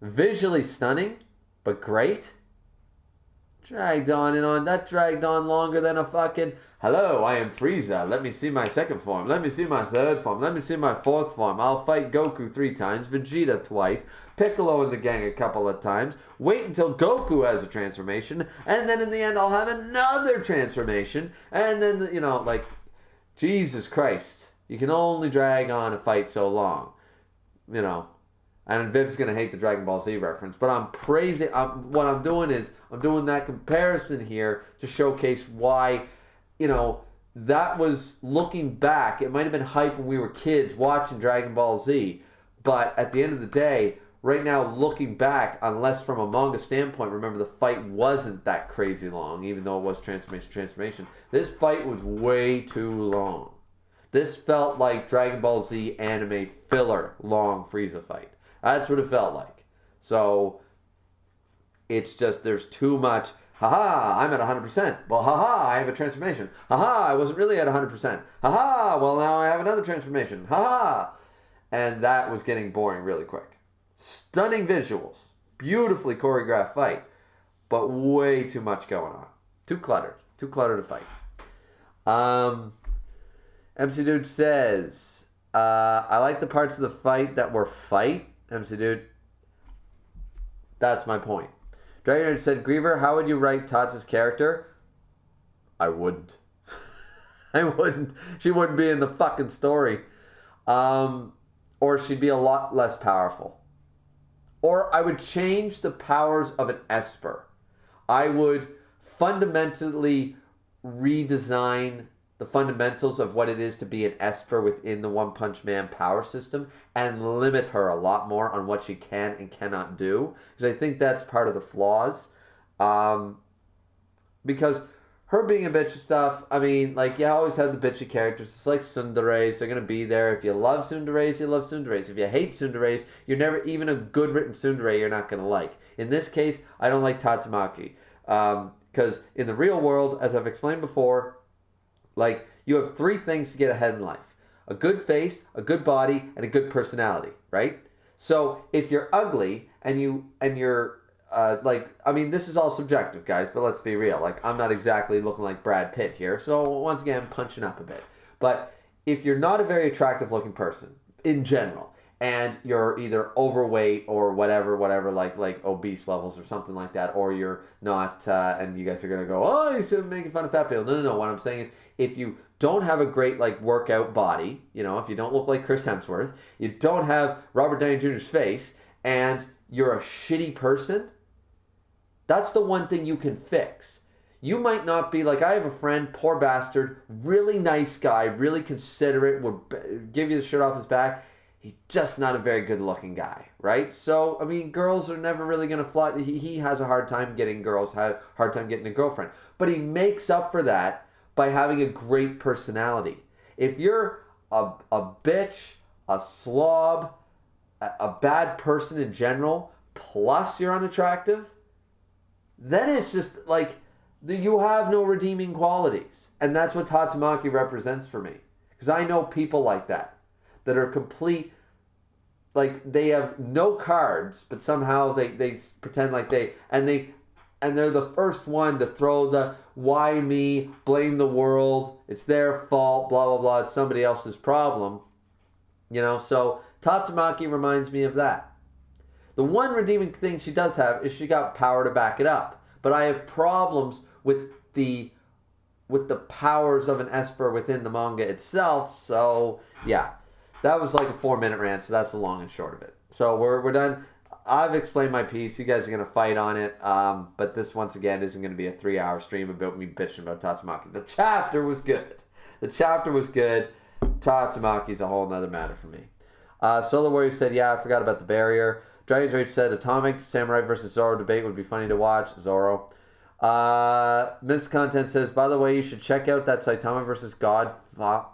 Visually stunning, but great. Dragged on and on. That dragged on longer than a fucking, hello, I am Frieza. Let me see my second form. Let me see my third form. Let me see my fourth form. I'll fight Goku 3 times, Vegeta twice, Piccolo and the gang a couple of times. Wait until Goku has a transformation. And then in the end, I'll have another transformation. And then, like, Jesus Christ. You can only drag on a fight so long. And Viv's going to hate the Dragon Ball Z reference. But I'm praising... what I'm doing is... I'm doing that comparison here to showcase why, that was looking back. It might have been hype when we were kids watching Dragon Ball Z. But at the end of the day, right now, looking back, unless from a manga standpoint, remember the fight wasn't that crazy long, even though it was transformation. This fight was way too long. This felt like Dragon Ball Z anime filler long Frieza fight. That's what it felt like. So, it's just, there's too much, haha, I'm at 100%. Well, haha, I have a transformation. Haha, I wasn't really at 100%. Haha, well, now I have another transformation. Haha. And that was getting boring really quick. Stunning visuals. Beautifully choreographed fight. But way too much going on. Too cluttered. Too cluttered to fight. MC Dude says, I like the parts of the fight that were fight. MC Dude, that's my point. Dragon said, Griever, how would you write Tots' character? I wouldn't. I wouldn't. She wouldn't be in the fucking story. Or she'd be a lot less powerful. Or I would change the powers of an Esper. I would fundamentally redesign the fundamentals of what it is to be an Esper within the One Punch Man power system and limit her a lot more on what she can and cannot do. Because I think that's part of the flaws. Because her being a bitch and stuff, I mean, like, you always have the bitchy characters. It's like tsunderes. They're going to be there. If you love tsunderes, you love tsunderes. If you hate tsunderes, you're never, even a good written tsundere you're not going to like. In this case, I don't like Tatsumaki. Because in the real world, as I've explained before, like, you have 3 things to get ahead in life. A good face, a good body, and a good personality, right? So, if you're ugly, and you're, I mean, this is all subjective, guys, but let's be real. Like, I'm not exactly looking like Brad Pitt here, so once again, I'm punching up a bit. But if you're not a very attractive looking person, in general, and you're either overweight or whatever, like obese levels or something like that, or you're not, and you guys are going to go, oh, he's making fun of fat people. No. What I'm saying is, if you don't have a great, like, workout body, if you don't look like Chris Hemsworth, you don't have Robert Downey Jr.'s face, and you're a shitty person, that's the one thing you can fix. You might not be, like, I have a friend, poor bastard, really nice guy, really considerate, would give you the shirt off his back. He's just not a very good-looking guy, right? So, I mean, girls are never really going to fly. He has a hard time getting girls, hard time getting a girlfriend. But he makes up for that by having a great personality. If you're a bitch, a slob, a bad person in general, plus you're unattractive, then it's just like, you have no redeeming qualities. And that's what Tatsumaki represents for me. Because I know people like that are complete, like, they have no cards, but somehow they pretend like and they're the first one to throw the why me, blame the world, it's their fault, blah, blah, blah, it's somebody else's problem. So Tatsumaki reminds me of that. The one redeeming thing she does have is she got power to back it up. But I have problems with the powers of an Esper within the manga itself. So, yeah. That was like a 4-minute rant, so that's the long and short of it. So we're done. I've explained my piece. You guys are going to fight on it. But this, once again, isn't going to be a 3-hour stream about me bitching about Tatsumaki. The chapter was good. Tatsumaki's a whole nother matter for me. Solar Warrior said, yeah, I forgot about the barrier. Dragon's Rage said, Atomic Samurai versus Zoro debate would be funny to watch. Zoro. Miss Content says, by the way, you should check out that Saitama versus God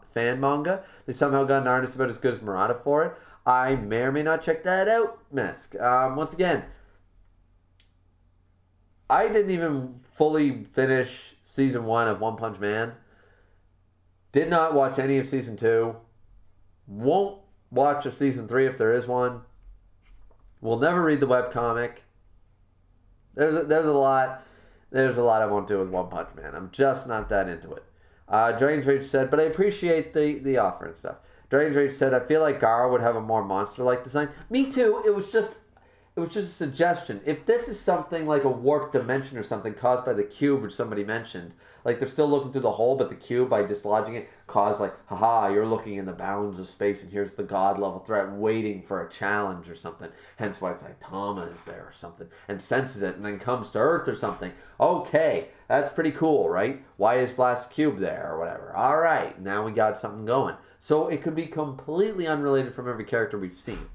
fan manga. They somehow got an artist about as good as Murata for it. I may or may not check that out, Misk. Once again, I didn't even fully finish season 1 of One Punch Man. Did not watch any of season 2. Won't watch a season 3 if there is one. Will never read the webcomic. There's a lot I won't do with One Punch Man. I'm just not that into it. Dragon's Rage said, but I appreciate the offer and stuff. Dragon's Rage said, I feel like Garo would have a more monster-like design. Me too. It was just a suggestion. If this is something like a warped dimension or something caused by the cube, which somebody mentioned, like they're still looking through the hole, but the cube, by dislodging it, caused like, haha, you're looking in the bounds of space, and here's the god level threat waiting for a challenge or something. Hence why Saitama is there or something, and senses it, and then comes to Earth or something. Okay, that's pretty cool, right? Why is Blast Cube there or whatever? All right, now we got something going. So it could be completely unrelated from every character we've seen.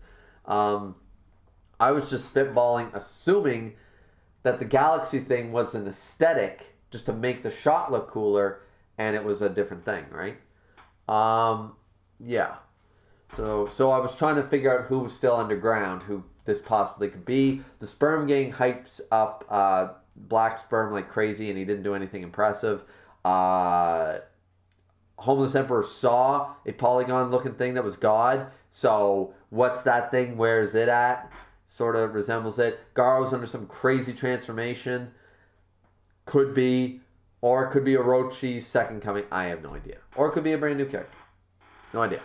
I was just spitballing, assuming that the galaxy thing was an aesthetic just to make the shot look cooler, and it was a different thing, right? Yeah. So I was trying to figure out who was still underground, who this possibly could be. The Sperm Gang hypes up Black Sperm like crazy, and he didn't do anything impressive. Homeless Emperor saw a polygon-looking thing that was God. So what's that thing? Where is it at? Sort of resembles it. Garo's under some crazy transformation. Could be. Or it could be Orochi's second coming. I have no idea. Or it could be a brand new character. No idea.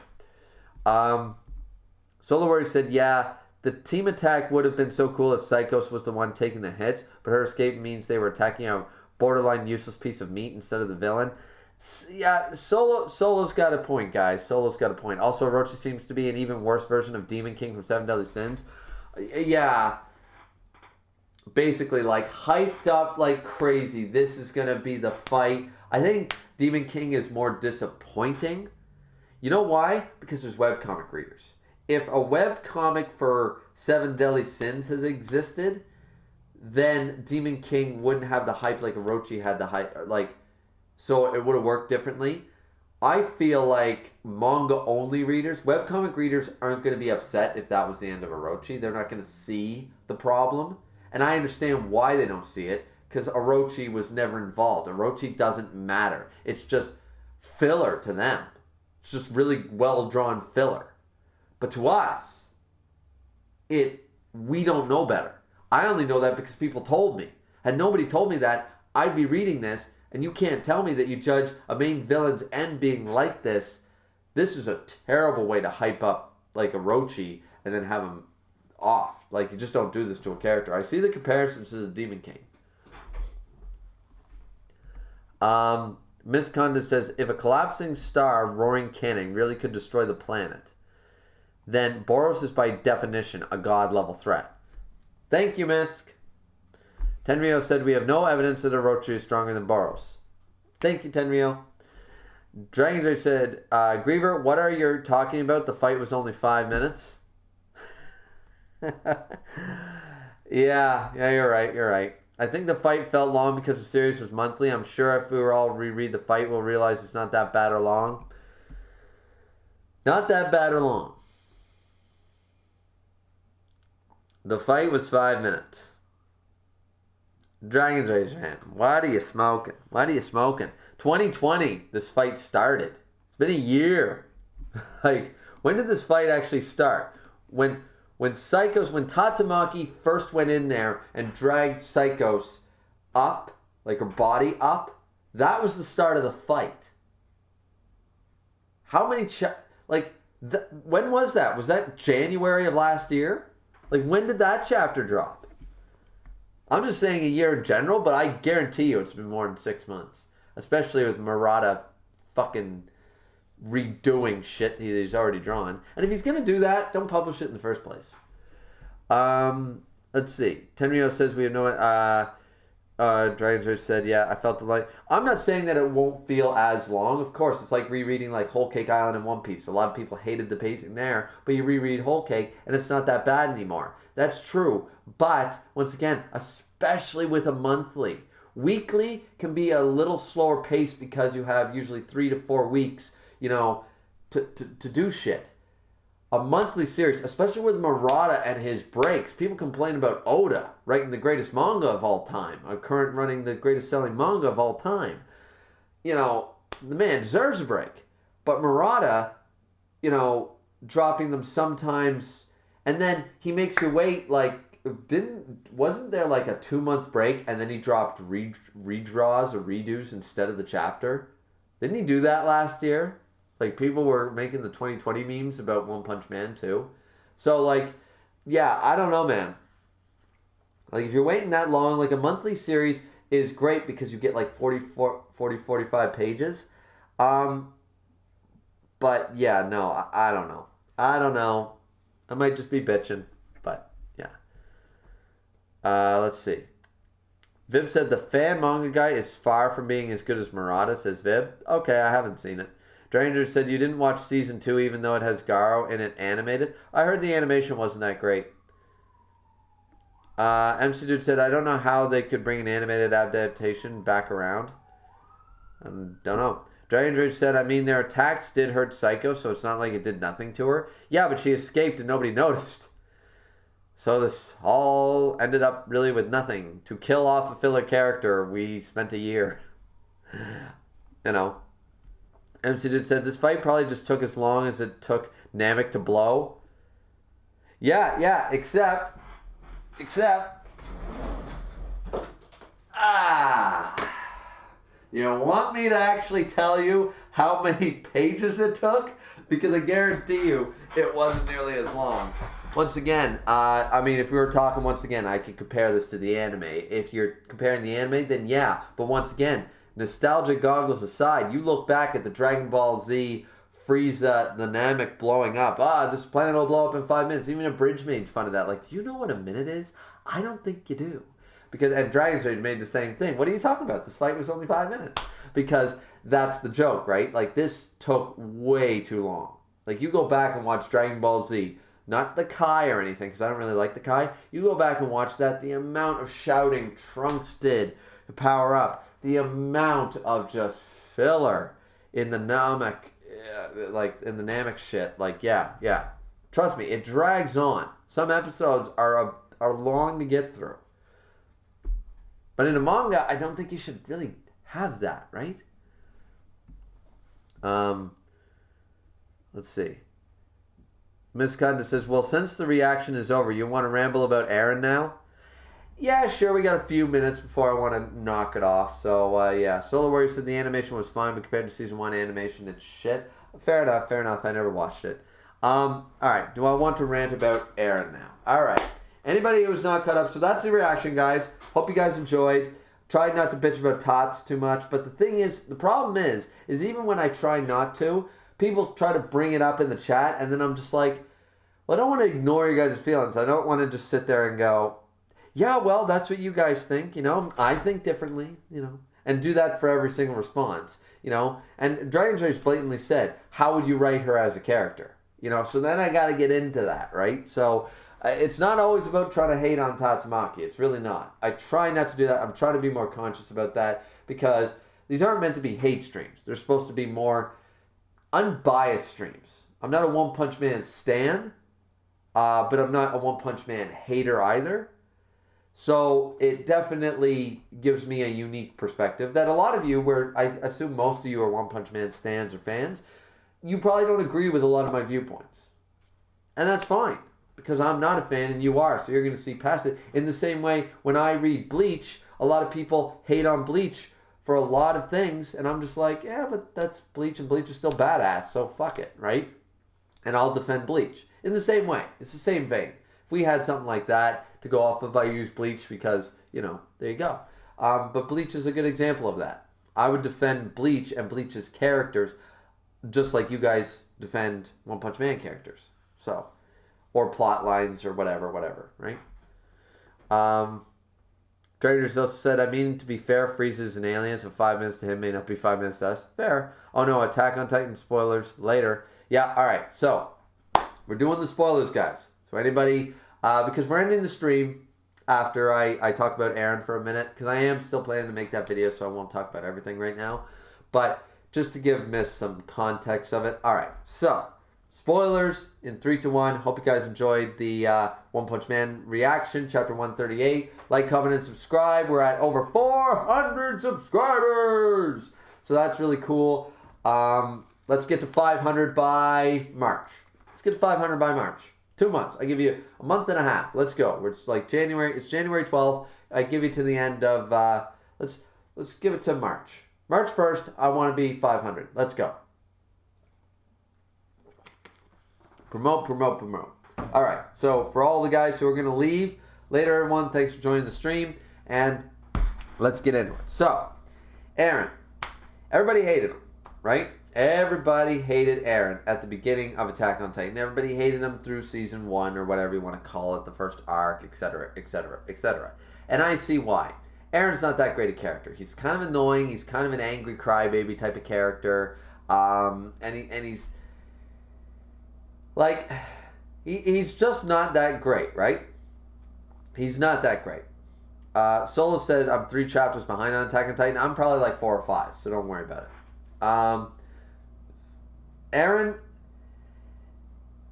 Solar Warrior said, yeah, the team attack would have been so cool if Psychos was the one taking the hits, but her escape means they were attacking a borderline useless piece of meat instead of the villain. Yeah, Solo's got a point, guys. Solo's got a point. Also, Orochi seems to be an even worse version of Demon King from Seven Deadly Sins. Yeah. Basically, like, hyped up like crazy. This is going to be the fight. I think Demon King is more disappointing. You know why? Because there's webcomic readers. If a webcomic for Seven Deadly Sins has existed, then Demon King wouldn't have the hype like Orochi had the hype. Like, so it would have worked differently. I feel like manga-only readers, webcomic readers aren't going to be upset if that was the end of Orochi. They're not going to see the problem. And I understand why they don't see it, because Orochi was never involved. Orochi doesn't matter. It's just filler to them. It's just really well-drawn filler. But to us, we don't know better. I only know that because people told me. Had nobody told me that, I'd be reading this, and you can't tell me that you judge a main villain's end being like this. This is a terrible way to hype up like Orochi and then have him off. Like, you just don't do this to a character. I see the comparisons to the Demon King. Miss Condon says, if a collapsing star roaring cannon really could destroy the planet, then Boros is by definition a god-level threat. Thank you, Misk. Tenryo said, we have no evidence that Orochi is stronger than Boros. Thank you, Tenryo. Dragon's Rage said, Griever, what are you talking about? The fight was only 5 minutes. Yeah, you're right. I think the fight felt long because the series was monthly. I'm sure if we were all reread the fight, we'll realize it's not that bad or long. Not that bad or long. The fight was 5 minutes. Dragon's Rage fan, what are you smoking? 2020, this fight started. It's been a year. Like, when did this fight actually start? When Tatsumaki first went in there and dragged Psychos up, like her body up, that was the start of the fight. How many when was that? Was that January of last year? Like, when did that chapter drop? I'm just saying a year in general, but I guarantee you it's been more than 6 months. Especially with Murata fucking redoing shit he's already drawn. And if he's going to do that, don't publish it in the first place. Let's see. Tenryo says we have no... Dragon's Rage said, yeah, I felt the light. I'm not saying that it won't feel as long. Of course, it's like rereading like Whole Cake Island in One Piece. A lot of people hated the pacing there, but you reread Whole Cake and it's not that bad anymore. That's true. But, once again, especially with a monthly, weekly can be a little slower pace because you have usually 3 to 4 weeks, to do shit. a monthly series, especially with Murata and his breaks. People complain about Oda writing the greatest manga of all time, or current running the greatest selling manga of all time. You know, the man deserves a break. But Murata, you know, dropping them sometimes, and then he makes you wait, like, wasn't there like a 2-month break, and then he dropped redraws or redos instead of the chapter? Didn't he do that last year? Like, people were making the 2020 memes about One Punch Man, too. So, like, yeah, I don't know, man. Like, if you're waiting that long, like, a monthly series is great because you get, like, 45 pages. But, yeah, no, I don't know. I don't know. I might just be bitching, but, yeah. Let's see. Vib said the fan manga guy is far from being as good as Murata, says Vib. Okay, I haven't seen it. Dranger said you didn't watch season 2 even though it has Garo in it animated. I heard the animation wasn't that great. MC Dude said I don't know how they could bring an animated adaptation back around. Don't know. Dranger said I mean their attacks did hurt Psycho, so it's not like it did nothing to her. Yeah, but she escaped and nobody noticed. So this all ended up really with nothing. To kill off a filler character, we spent a year. You know. MC Dude said, this fight probably just took as long as it took Namek to blow. Yeah, except... You want me to actually tell you how many pages it took? Because I guarantee you, it wasn't nearly as long. Once again, I mean, if we were talking once again, I could compare this to the anime. If you're comparing the anime, then yeah. But once again... nostalgia goggles aside, you look back at the Dragon Ball Z Frieza, the Namek blowing up. This planet will blow up in 5 minutes. Even Abridged made fun of that. Like, do you know what a minute is? I don't think you do. And Dragon's Rage made the same thing. What are you talking about? This fight was only 5 minutes. Because that's the joke, right? Like, this took way too long. Like, you go back and watch Dragon Ball Z. Not the Kai or anything, because I don't really like the Kai. You go back and watch that. The amount of shouting Trunks did to power up. The amount of just filler in the Namek, shit. Like, yeah. Trust me, it drags on. Some episodes are long to get through. But in a manga, I don't think you should really have that, right? Let's see. Miss Conda says, well, since the reaction is over, you want to ramble about Aaron now? Yeah, sure, we got a few minutes before I want to knock it off. So, yeah. Solar Warrior said the animation was fine, but compared to Season 1 animation, it's shit. Fair enough. I never watched it. Alright, do I want to rant about Aaron now? Alright. Anybody who's not caught up, so that's the reaction, guys. Hope you guys enjoyed. Tried not to bitch about Tots too much, but the problem is even when I try not to, people try to bring it up in the chat, and then I'm just like, well, I don't want to ignore you guys' feelings. I don't want to just sit there and go, yeah, well, that's what you guys think, you know. I think differently, you know, and do that for every single response, you know. And Dragon's Rage blatantly said, how would you write her as a character? You know, so then I got to get into that, right? So it's not always about trying to hate on Tatsumaki. It's really not. I try not to do that. I'm trying to be more conscious about that because these aren't meant to be hate streams. They're supposed to be more unbiased streams. I'm not a One Punch Man stan, but I'm not a One Punch Man hater either. So it definitely gives me a unique perspective that a lot of you, where I assume most of you are One Punch Man stans or fans, you probably don't agree with a lot of my viewpoints. And that's fine, because I'm not a fan and you are, so you're going to see past it. In the same way, when I read Bleach, a lot of people hate on Bleach for a lot of things, and I'm just like, yeah, but that's Bleach, and Bleach is still badass, so fuck it, right? And I'll defend Bleach. In the same way. It's the same vein. If we had something like that to go off of, I use Bleach because, you know, there you go. But Bleach is a good example of that. I would defend Bleach and Bleach's characters just like you guys defend One Punch Man characters. So, or plot lines or whatever, right? Traders also said, I mean, to be fair, Frieza's an alien, so 5 minutes to him may not be 5 minutes to us. Fair. Oh no, Attack on Titan spoilers later. Yeah, alright, so, we're doing the spoilers, guys. So anybody, because we're ending the stream after I talk about Aaron for a minute, because I am still planning to make that video, so I won't talk about everything right now. But just to give Miss some context of it. Alright, so, Spoilers in 3, 2, 1. Hope you guys enjoyed the One Punch Man reaction, chapter 138. Like, comment, and subscribe. We're at over 400 subscribers. So that's really cool. Let's get to 500 by March. Let's get to 500 by March. 2 months. I give you a month and a half. Let's go. We're just like January. It's January 12th. I give you to the end of, let's give it to March. March 1st, I want to be 500. Let's go. Promote. All right. So for all the guys who are going to leave, later everyone, thanks for joining the stream. And let's get into it. So, Eren. Everybody hated him, right? Everybody hated Eren at the beginning of Attack on Titan. Everybody hated him through season 1 or whatever you want to call it, the first arc, etc., etc., etc. And I see why. Eren's not that great a character. He's kind of annoying. He's kind of an angry crybaby type of character. And he's like, he's just not that great, right? He's not that great. Solo said I'm 3 chapters behind on Attack on Titan. I'm probably like 4 or 5, so don't worry about it. Eren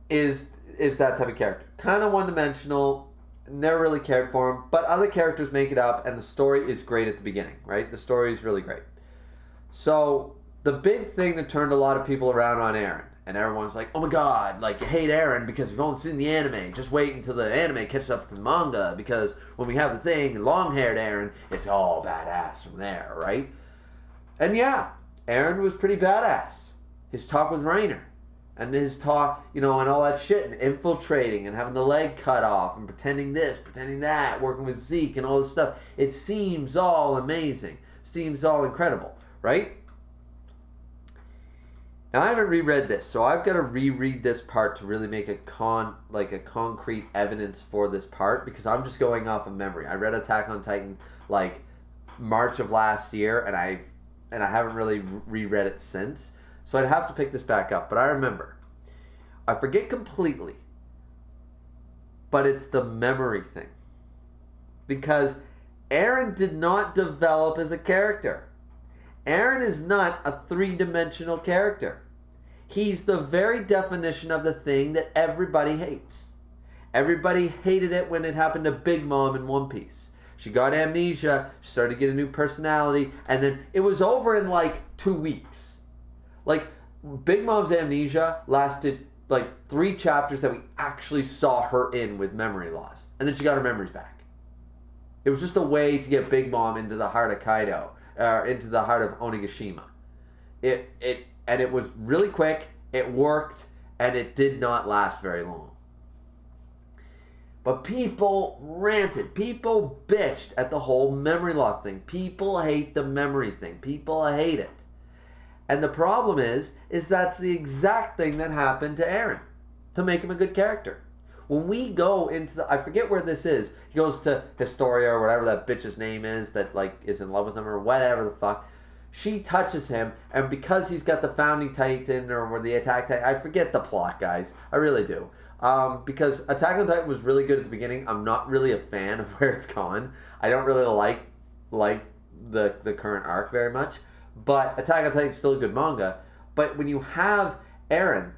is that type of character. Kind of one-dimensional. Never really cared for him. But other characters make it up, and the story is great at the beginning, right? The story is really great. So, the big thing that turned a lot of people around on Eren, and everyone's like, oh my god, like, you hate Eren because you've only seen the anime. Just wait until the anime catches up to the manga, because when we have the thing, long-haired Eren, it's all badass from there, right? And yeah, Eren was pretty badass. His talk with Reiner, and his talk, you know, and all that shit, and infiltrating, and having the leg cut off, and pretending this, pretending that, working with Zeke, and all this stuff. It seems all amazing. Seems all incredible, right? Now, I haven't reread this, so I've got to reread this part to really make a concrete evidence for this part, because I'm just going off of memory. I read Attack on Titan, like, March of last year, and I haven't really reread it since. So I'd have to pick this back up. But I remember. I forget completely. But it's the memory thing. Because Eren did not develop as a character. Eren is not a 3-dimensional character. He's the very definition of the thing that everybody hates. Everybody hated it when it happened to Big Mom in One Piece. She got amnesia, she started to get a new personality, and then it was over in like 2 weeks. Like, Big Mom's amnesia lasted like 3 chapters that we actually saw her in with memory loss. And then she got her memories back. It was just a way to get Big Mom into the heart of Kaido, into the heart of Onigashima. And it was really quick, it worked, and it did not last very long. But people ranted, people bitched at the whole memory loss thing. People hate the memory thing. People hate it. And the problem is that's the exact thing that happened to Eren to make him a good character. When we go into I forget where this is. He goes to Historia or whatever that bitch's name is that like is in love with him or whatever the fuck. She touches him, and because he's got the Founding Titan or the Attack Titan, I forget the plot, guys. I really do. Because Attack on Titan was really good at the beginning. I'm not really a fan of where it's gone. I don't really like the current arc very much. But Attack on Titan's still a good manga. But when you have Eren,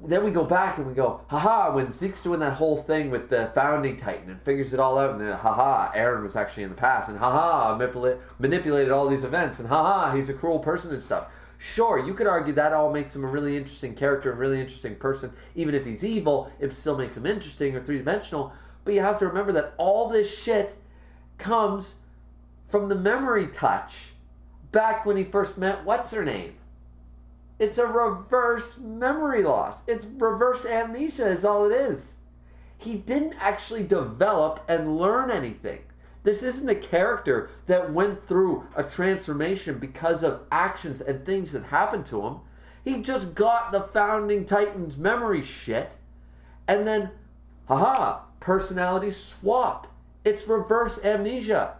then we go back and we go, haha, when Zeke's doing that whole thing with the Founding Titan and figures it all out, and then haha, Eren was actually in the past, and haha, manipulated all these events, and haha, he's a cruel person and stuff. Sure, you could argue that all makes him a really interesting character, a really interesting person. Even if he's evil, it still makes him interesting or 3-dimensional. But you have to remember that all this shit comes from the memory touch back when he first met what's-her-name. It's a reverse memory loss. It's reverse amnesia is all it is. He didn't actually develop and learn anything. This isn't a character that went through a transformation because of actions and things that happened to him. He just got the Founding Titan's memory shit, and then, haha, personality swap. It's reverse amnesia.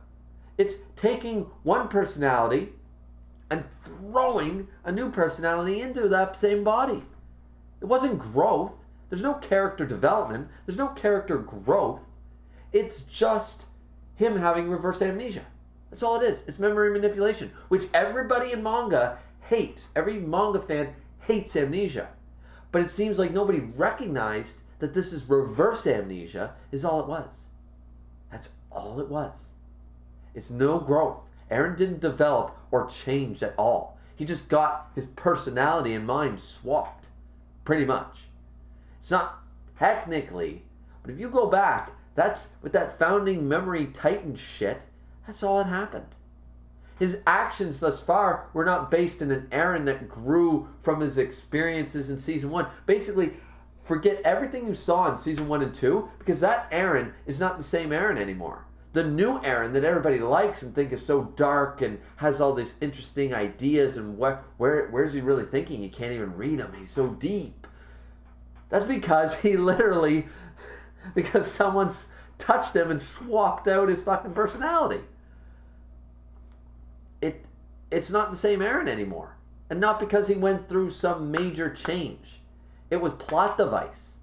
It's taking one personality and throwing a new personality into that same body. It wasn't growth. There's no character development. There's no character growth. It's just him having reverse amnesia. That's all it is. It's memory manipulation, which everybody in manga hates. Every manga fan hates amnesia. But it seems like nobody recognized that this is reverse amnesia is all it was. That's all it was. It's no growth. Eren didn't develop or change at all. He just got his personality and mind swapped. Pretty much. It's not technically, but if you go back, that's with that founding memory Titan shit, that's all that happened. His actions thus far were not based in an Eren that grew from his experiences in Season 1. Basically, forget everything you saw in Season 1 and 2, because that Eren is not the same Eren anymore. The new Eren that everybody likes and think is so dark and has all these interesting ideas, and where's he really thinking? You can't even read him. He's so deep. That's because he literally, because someone's touched him and swapped out his fucking personality. It's not the same Eren anymore. And not because he went through some major change. It was plot device.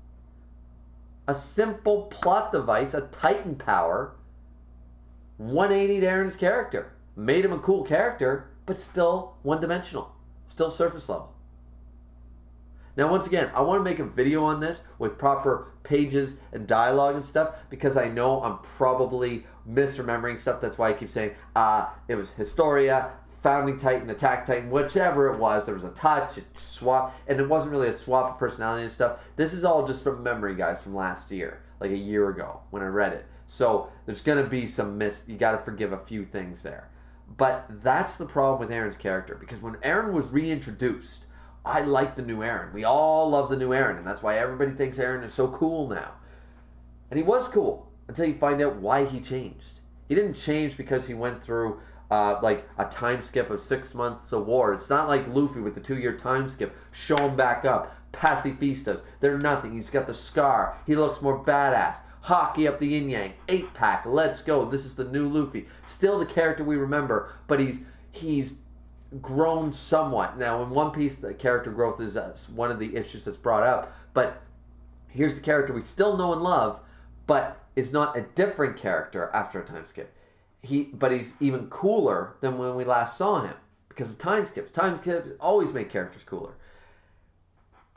A simple plot device, a Titan power, 180'd Eren's character. Made him a cool character, but still one-dimensional. Still surface level. Now, once again, I want to make a video on this with proper pages and dialogue and stuff, because I know I'm probably misremembering stuff. That's why I keep saying, it was Historia, Founding Titan, Attack Titan, whichever it was. There was a touch, a swap, and it wasn't really a swap of personality and stuff. This is all just from memory, guys, from last year, like a year ago when I read it. So there's going to be some you got to forgive a few things there. But that's the problem with Eren's character, because when Eren was reintroduced, I like the new Eren. We all love the new Eren, and that's why everybody thinks Eren is so cool now. And he was cool until you find out why he changed. He didn't change because he went through like a time skip of 6 months of war. It's not like Luffy with the 2-year time skip. Show him back up. Pacifistas. They're nothing. He's got the scar. He looks more badass. Hockey up the yin-yang. 8-pack. Let's go. This is the new Luffy. Still the character we remember, but he's grown somewhat. Now, in One Piece, the character growth is one of the issues that's brought up. But here's the character we still know and love, but is not a different character after a time skip. But he's even cooler than when we last saw him because of time skips. Time skips always make characters cooler.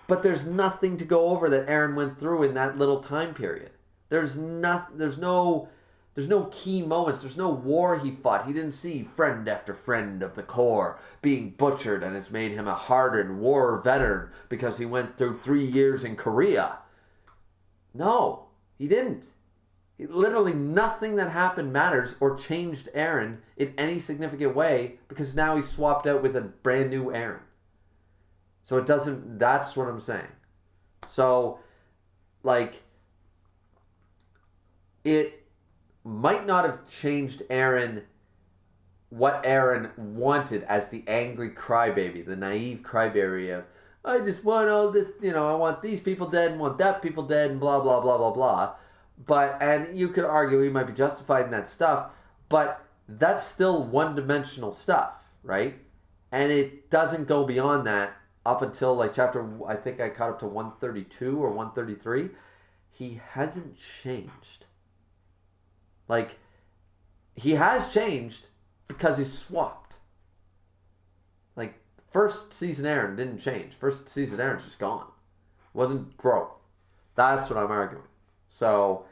But there's nothing to go over that Eren went through in that little time period. There's no key moments. There's no war he fought. He didn't see friend after friend of the Corps being butchered, and it's made him a hardened war veteran because he went through 3 years in Korea. No, he didn't. Literally nothing that happened matters or changed Eren in any significant way, because now he's swapped out with a brand new Eren. So it doesn't, that's what I'm saying. So, like, it might not have changed Eren, what Eren wanted as the angry crybaby, the naive crybaby of, I just want all this, I want these people dead and want that people dead and blah, blah, blah, blah, blah. And you could argue he might be justified in that stuff, but that's still one-dimensional stuff, right? And it doesn't go beyond that up until like chapter, I think I caught up to 132 or 133. He hasn't changed. Like, he has changed because he's swapped. Like, first season Eren didn't change. First season Eren's just gone. It wasn't growth. That's what I'm arguing. So,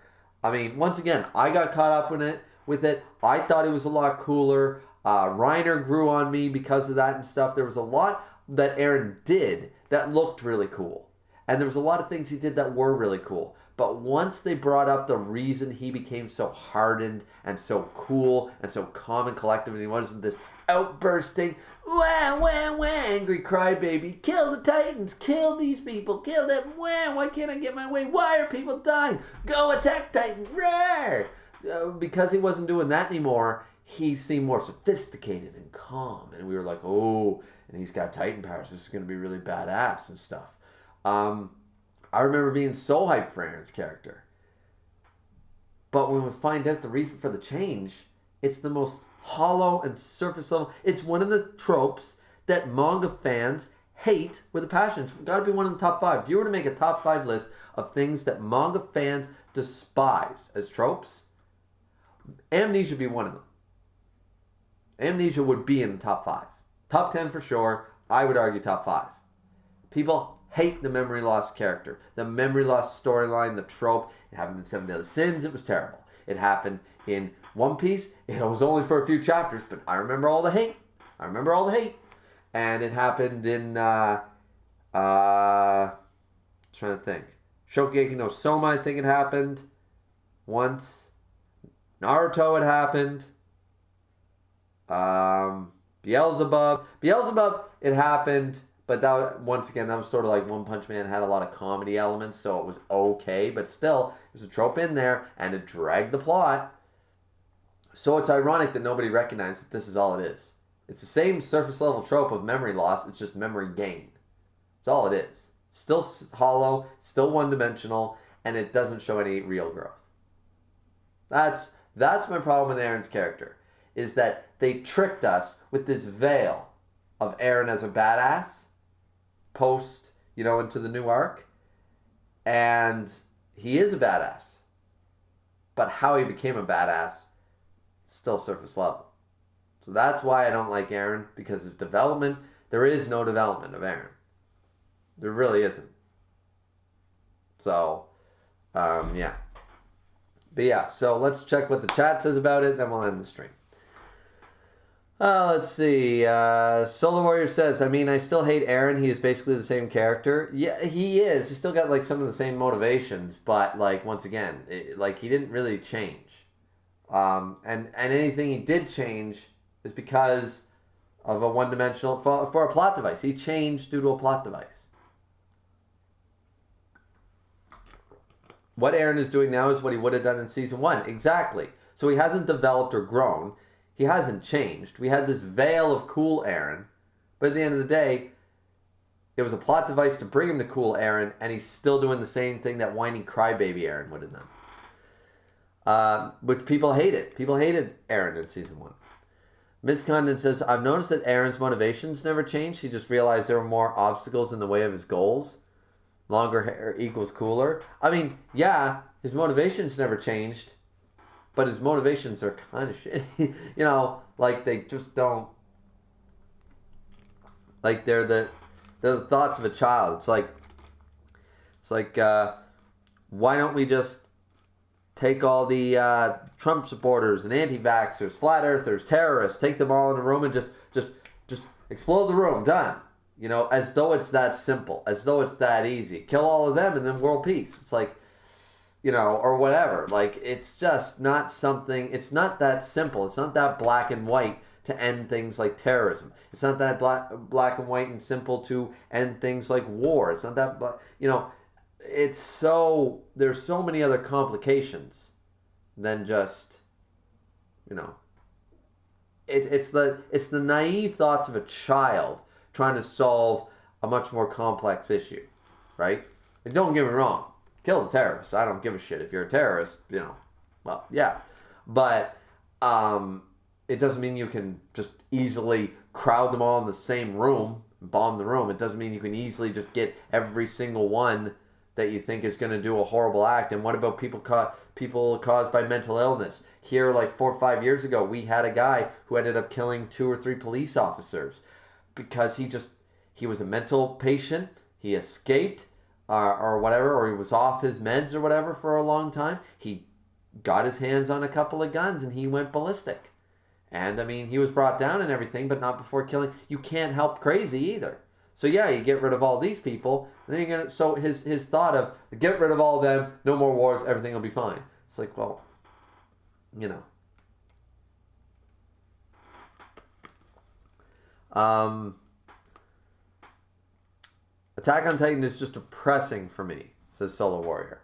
I mean, once again, I got caught up with it. I thought it was a lot cooler. Reiner grew on me because of that and stuff. There was a lot that Eren did that looked really cool. And there was a lot of things he did that were really cool. But once they brought up the reason he became so hardened and so cool and so calm and collective, and he wasn't this outbursting, wah, wah, wah, angry crybaby, kill the Titans, kill these people, kill them, wah, why can't I get my way, why are people dying, go attack Titan, roar! Because he wasn't doing that anymore, he seemed more sophisticated and calm, and we were like, oh, and he's got Titan powers, this is going to be really badass and stuff. I remember being so hyped for Eren's character. But when we find out the reason for the change, it's the most hollow and surface level. It's one of the tropes that manga fans hate with a passion. It's got to be one of the top 5. If you were to make a top 5 list of things that manga fans despise as tropes, amnesia would be one of them. Amnesia would be in the top 5. Top 10 for sure. I would argue top 5. People hate the memory loss character. The memory loss storyline, the trope. It happened in Seven Deadly Sins. It was terrible. It happened in One Piece. It was only for a few chapters, but I remember all the hate. And it happened in, trying to think. Shokugeki no Soma, I think it happened once. Naruto, it happened. Beelzebub, it happened, but that once again, that was sort of like One Punch Man had a lot of comedy elements, so it was okay, but still, there's a trope in there, and it dragged the plot. So it's ironic that nobody recognized that this is all it is. It's the same surface level trope of memory loss, it's just memory gain. That's all it is. Still hollow, still one-dimensional, and it doesn't show any real growth. That's my problem with Aaron's character, is that they tricked us with this veil of Aaron as a badass post, into the new arc. And he is a badass. But how he became a badass, still surface level. So that's why I don't like Aaron, because of development. There is no development of Aaron. There really isn't. So, yeah. But yeah, so let's check what the chat says about it, then we'll end the stream. Let's see. Solar Warrior says, I still hate Aaron. He is basically the same character. Yeah, he is. He's still got, some of the same motivations, but, once again, he didn't really change. And anything he did change is because of a one-dimensional, for a plot device. He changed due to a plot device. What Aaron is doing now is what he would have done in season 1. Exactly. So he hasn't developed or grown. He hasn't changed. We had this veil of cool Aaron, but at the end of the day, it was a plot device to bring him to cool Aaron, and he's still doing the same thing that whiny crybaby Aaron would have done. Which people hated. People hated Aaron in season 1. Ms. Condon says, I've noticed that Aaron's motivations never changed. He just realized there were more obstacles in the way of his goals. Longer hair equals cooler. Yeah, his motivations never changed. But his motivations are kind of shitty. They just don't... they're the thoughts of a child. It's like, why don't we just take all the Trump supporters and anti-vaxxers, flat earthers, terrorists, take them all in a room and just explode the room, done. As though it's that simple, as though it's that easy. Kill all of them and then world peace. It's or whatever. It's just not something, it's not that simple. It's not that black and white to end things like terrorism. It's not that black and white and simple to end things like war. It's not that, there's so many other complications than just, it's the naive thoughts of a child trying to solve a much more complex issue, right? Don't get me wrong. Kill the terrorists. I don't give a shit if you're a terrorist, well, yeah. But it doesn't mean you can just easily crowd them all in the same room, bomb the room. It doesn't mean you can easily just get every single one that you think is going to do a horrible act. And what about people caused by mental illness? Here, 4 or 5 years ago, we had a guy who ended up killing 2 or 3 police officers because he was a mental patient. He escaped. Or whatever, or he was off his meds or whatever for a long time. He got his hands on a couple of guns and he went ballistic. And he was brought down and everything, but not before killing. You can't help crazy either. So yeah, you get rid of all these people, and then you're gonna. So his thought of get rid of all of them, no more wars, everything will be fine. It's well, Attack on Titan is just depressing for me, says Solar Warrior.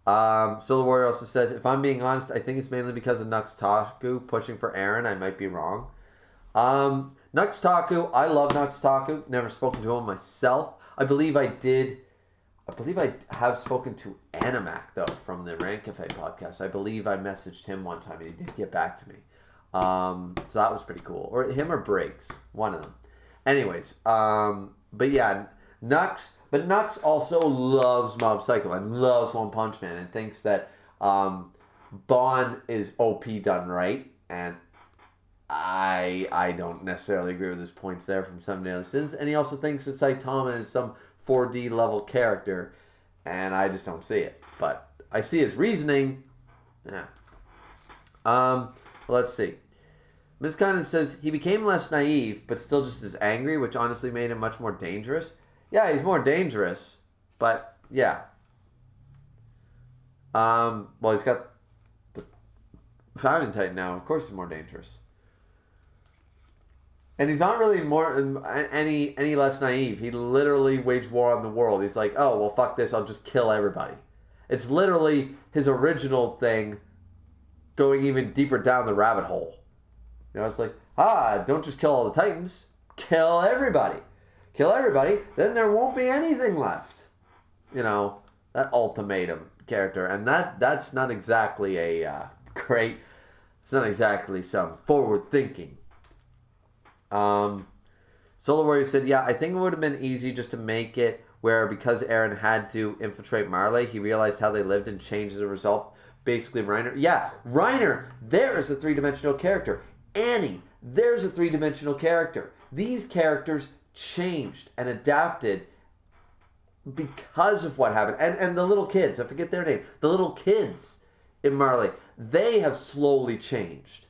Solar Warrior also says, if I'm being honest, I think it's mainly because of Nuxtaku pushing for Aaron. I might be wrong. Nuxtaku, I love Nuxtaku. Never spoken to him myself. I believe I have spoken to Animac, though, from the Rant Cafe podcast. I believe I messaged him one time and he did get back to me. So that was pretty cool. Or him or Briggs, one of them. Anyways, but yeah, Nux also loves Mob Psycho and loves One Punch Man and thinks that Bond is OP done right, and I don't necessarily agree with his points there from Seven Deadly Sins. And he also thinks that Saitama is some 4D level character, and I just don't see it. But I see his reasoning. Yeah. Let's see. Ms. Condon says he became less naive, but still just as angry, which honestly made him much more dangerous. Yeah, he's more dangerous, but yeah. Well, he's got the Founding Titan now. Of course, he's more dangerous. And he's not really any less naive. He literally waged war on the world. He's like, oh, well, fuck this. I'll just kill everybody. It's literally his original thing going even deeper down the rabbit hole. You know, it's like, don't just kill all the Titans. Kill everybody. Kill everybody. Then there won't be anything left. You know, that ultimatum character. And that's not exactly a great... It's not exactly some forward thinking. Solar Warrior said, yeah, I think it would have been easy just to make it where because Eren had to infiltrate Marley, he realized how they lived and changed as a result. Basically, Reiner. Yeah, Reiner, there is a three-dimensional character. Annie, there's a three-dimensional character. These characters changed and adapted because of what happened. And the little kids, I forget their name. The little kids in Marley, they have slowly changed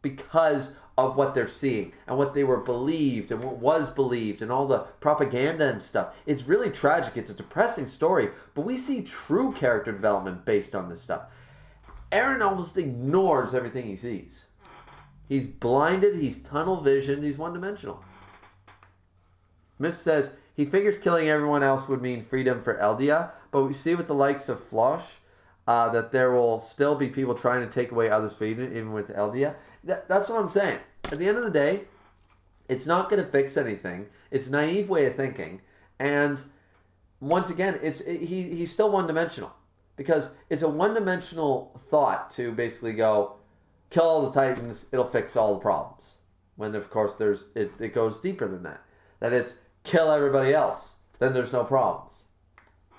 because of what they're seeing and what they were believed and what was believed and all the propaganda and stuff. It's really tragic. It's a depressing story, but we see true character development based on this stuff. Eren almost ignores everything he sees. He's blinded, he's tunnel visioned, he's one-dimensional. Miss says, he figures killing everyone else would mean freedom for Eldia, but we see with the likes of Flosh that there will still be people trying to take away others' freedom, even with Eldia. That's what I'm saying. At the end of the day, it's not going to fix anything. It's a naive way of thinking. And once again, he's still one-dimensional. Because it's a one-dimensional thought to basically go, kill all the Titans, it'll fix all the problems. When, of course, it goes deeper than that. That it's kill everybody else, then there's no problems.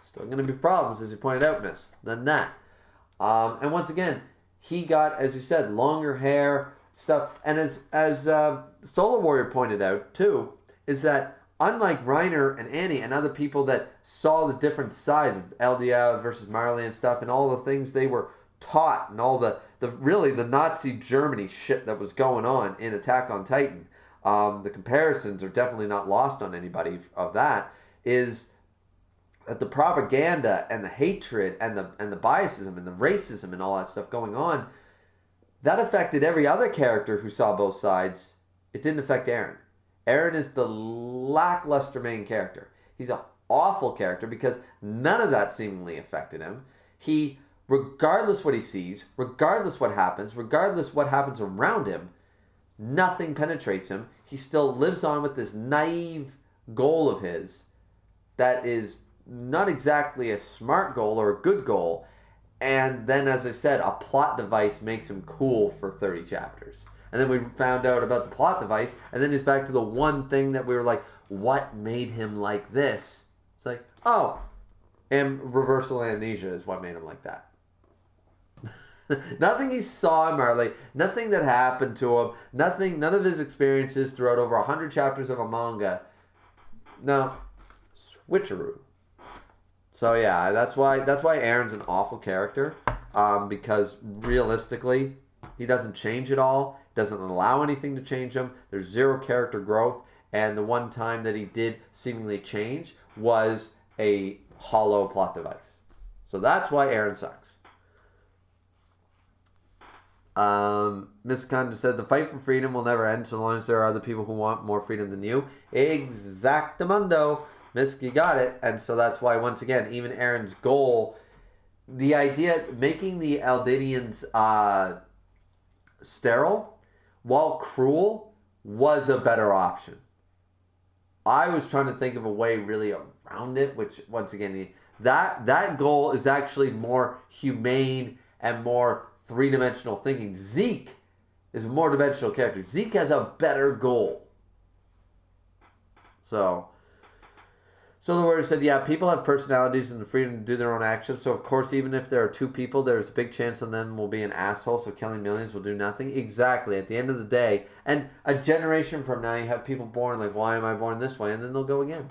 Still going to be problems, as you pointed out, Miss, than that. And once again, he got, as you said, longer hair, stuff. And as Solar Warrior pointed out, too, is that unlike Reiner and Annie and other people that saw the different sides of Eldia versus Marley and stuff and all the things they were taught and all the Nazi Germany shit that was going on in Attack on Titan, the comparisons are definitely not lost on anybody of that, is that the propaganda and the hatred and the biasism and the racism and all that stuff going on, that affected every other character who saw both sides. It didn't affect Eren. Eren is the lackluster main character. He's an awful character because none of that seemingly affected him. He, regardless what he sees, regardless what happens around him, nothing penetrates him. He still lives on with this naive goal of his that is not exactly a smart goal or a good goal. And then, as I said, a plot device makes him cool for 30 chapters. And then we found out about the plot device, and then he's back to the one thing that we were like, what made him like this? It's like, oh, and reversal amnesia is what made him like that. Nothing he saw in Marley, nothing that happened to him, none of his experiences throughout over 100 chapters of a manga. No, switcheroo. So yeah, that's why Eren's an awful character, because realistically, he doesn't change at all, doesn't allow anything to change him. There's zero character growth, and the one time that he did seemingly change was a hollow plot device. So that's why Eren sucks. Miss Condon said, the fight for freedom will never end so long as there are other people who want more freedom than you. Exactamundo. Miss, you got it. And so that's why, once again, even Eren's goal, the idea, making the Eldadians sterile, while cruel, was a better option. I was trying to think of a way really around it, which, once again, that goal is actually more humane and more three-dimensional thinking. Zeke is a more dimensional character. Zeke has a better goal. So the word said, yeah, people have personalities and the freedom to do their own actions. So, of course, even if there are two people, there's a big chance of them will be an asshole. So killing millions will do nothing. Exactly. At the end of the day, and a generation from now, you have people born like, why am I born this way? And then they'll go again.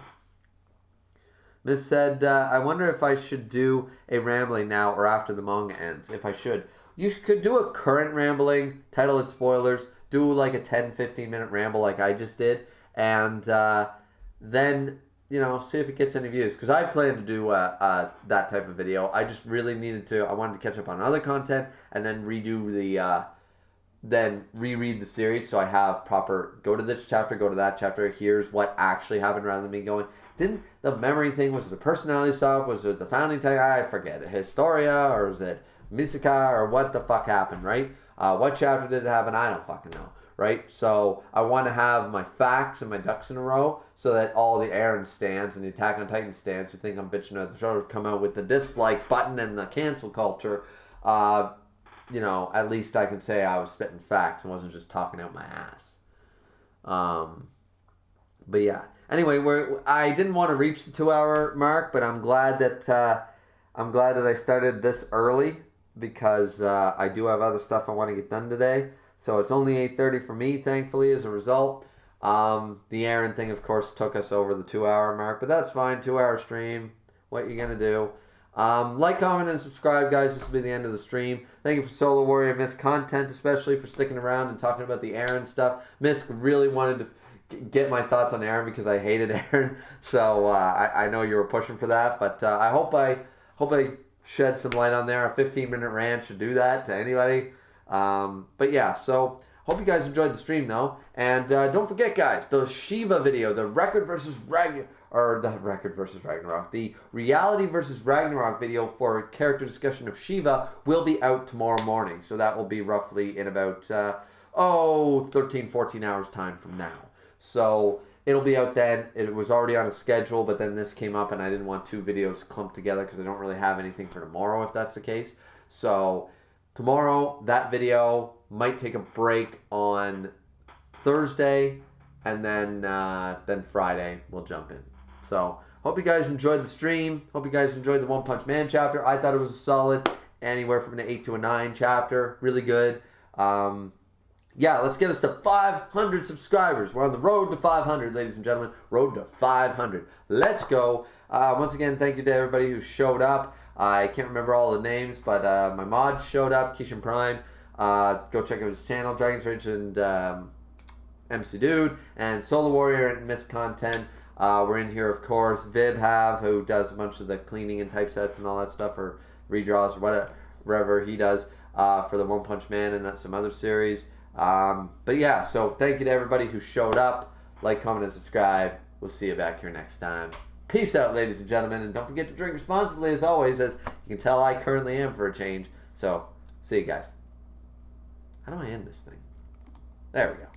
Miss said, I wonder if I should do a rambling now or after the manga ends. If I should. You could do a current rambling, title it spoilers, do like a 10-15 minute ramble like I just did, and then, you know, see if it gets any views. Because I plan to do that type of video. I just really needed to, I wanted to catch up on other content and then redo the, then reread the series so I have proper, go to this chapter, go to that chapter, here's what actually happened rather than me going, didn't the memory thing, was it the personality swap, was it the founding tag, I forget it, Historia, or was it Misaka, or what the fuck happened, right? What chapter did it happen? I don't fucking know, right? So I want to have my facts and my ducks in a row so that all the Aaron stands and the Attack on Titan stands who think I'm bitching at the show come out with the dislike button and the cancel culture. You know, at least I can say I was spitting facts and wasn't just talking out my ass. But yeah. Anyway, I didn't want to reach the 2-hour mark, but I'm glad that I started this early because I do have other stuff I want to get done today. So it's only 8:30 for me, thankfully, as a result. The Aaron thing, of course, took us over the 2-hour mark, but that's fine. 2-hour stream. What you gonna do? Like, comment, and subscribe, guys. This will be the end of the stream. Thank you for Solar Warrior Miss content, especially for sticking around and talking about the Aaron stuff. Miss really wanted to get my thoughts on Aaron because I hated Aaron, so I know you were pushing for that. But I hope I shed some light on there. A 15-minute rant should do that to anybody. But yeah, so hope you guys enjoyed the stream though, and don't forget, guys, the Shiva video, the Record versus Ragnarok. Or the Record versus Ragnarok. The Reality versus Ragnarok video for a character discussion of Shiva will be out tomorrow morning. So that will be roughly in about, 13, 14 hours time from now. So it'll be out then. It was already on a schedule, but then this came up and I didn't want 2 videos clumped together because I don't really have anything for tomorrow if that's the case. So tomorrow, that video might take a break on Thursday, and then Friday we'll jump in. So, hope you guys enjoyed the stream. Hope you guys enjoyed the One Punch Man chapter. I thought it was a solid, anywhere from an 8 to a 9 chapter. Really good. Yeah, let's get us to 500 subscribers. We're on the road to 500, ladies and gentlemen. Road to 500. Let's go. Once again, thank you to everybody who showed up. I can't remember all the names, but my mods showed up. Kishan Prime. Go check out his channel. Dragon's Rage and MC Dude. And Solar Warrior and Miss Content. We're in here, of course. Vib who does a bunch of the cleaning and typesets and all that stuff, or redraws, or whatever he does for the One Punch Man and some other series. But yeah, so thank you to everybody who showed up. Like, comment, and subscribe. We'll see you back here next time. Peace out, ladies and gentlemen, and don't forget to drink responsibly, as always, as you can tell I currently am for a change. So, see you guys. How do I end this thing? There we go.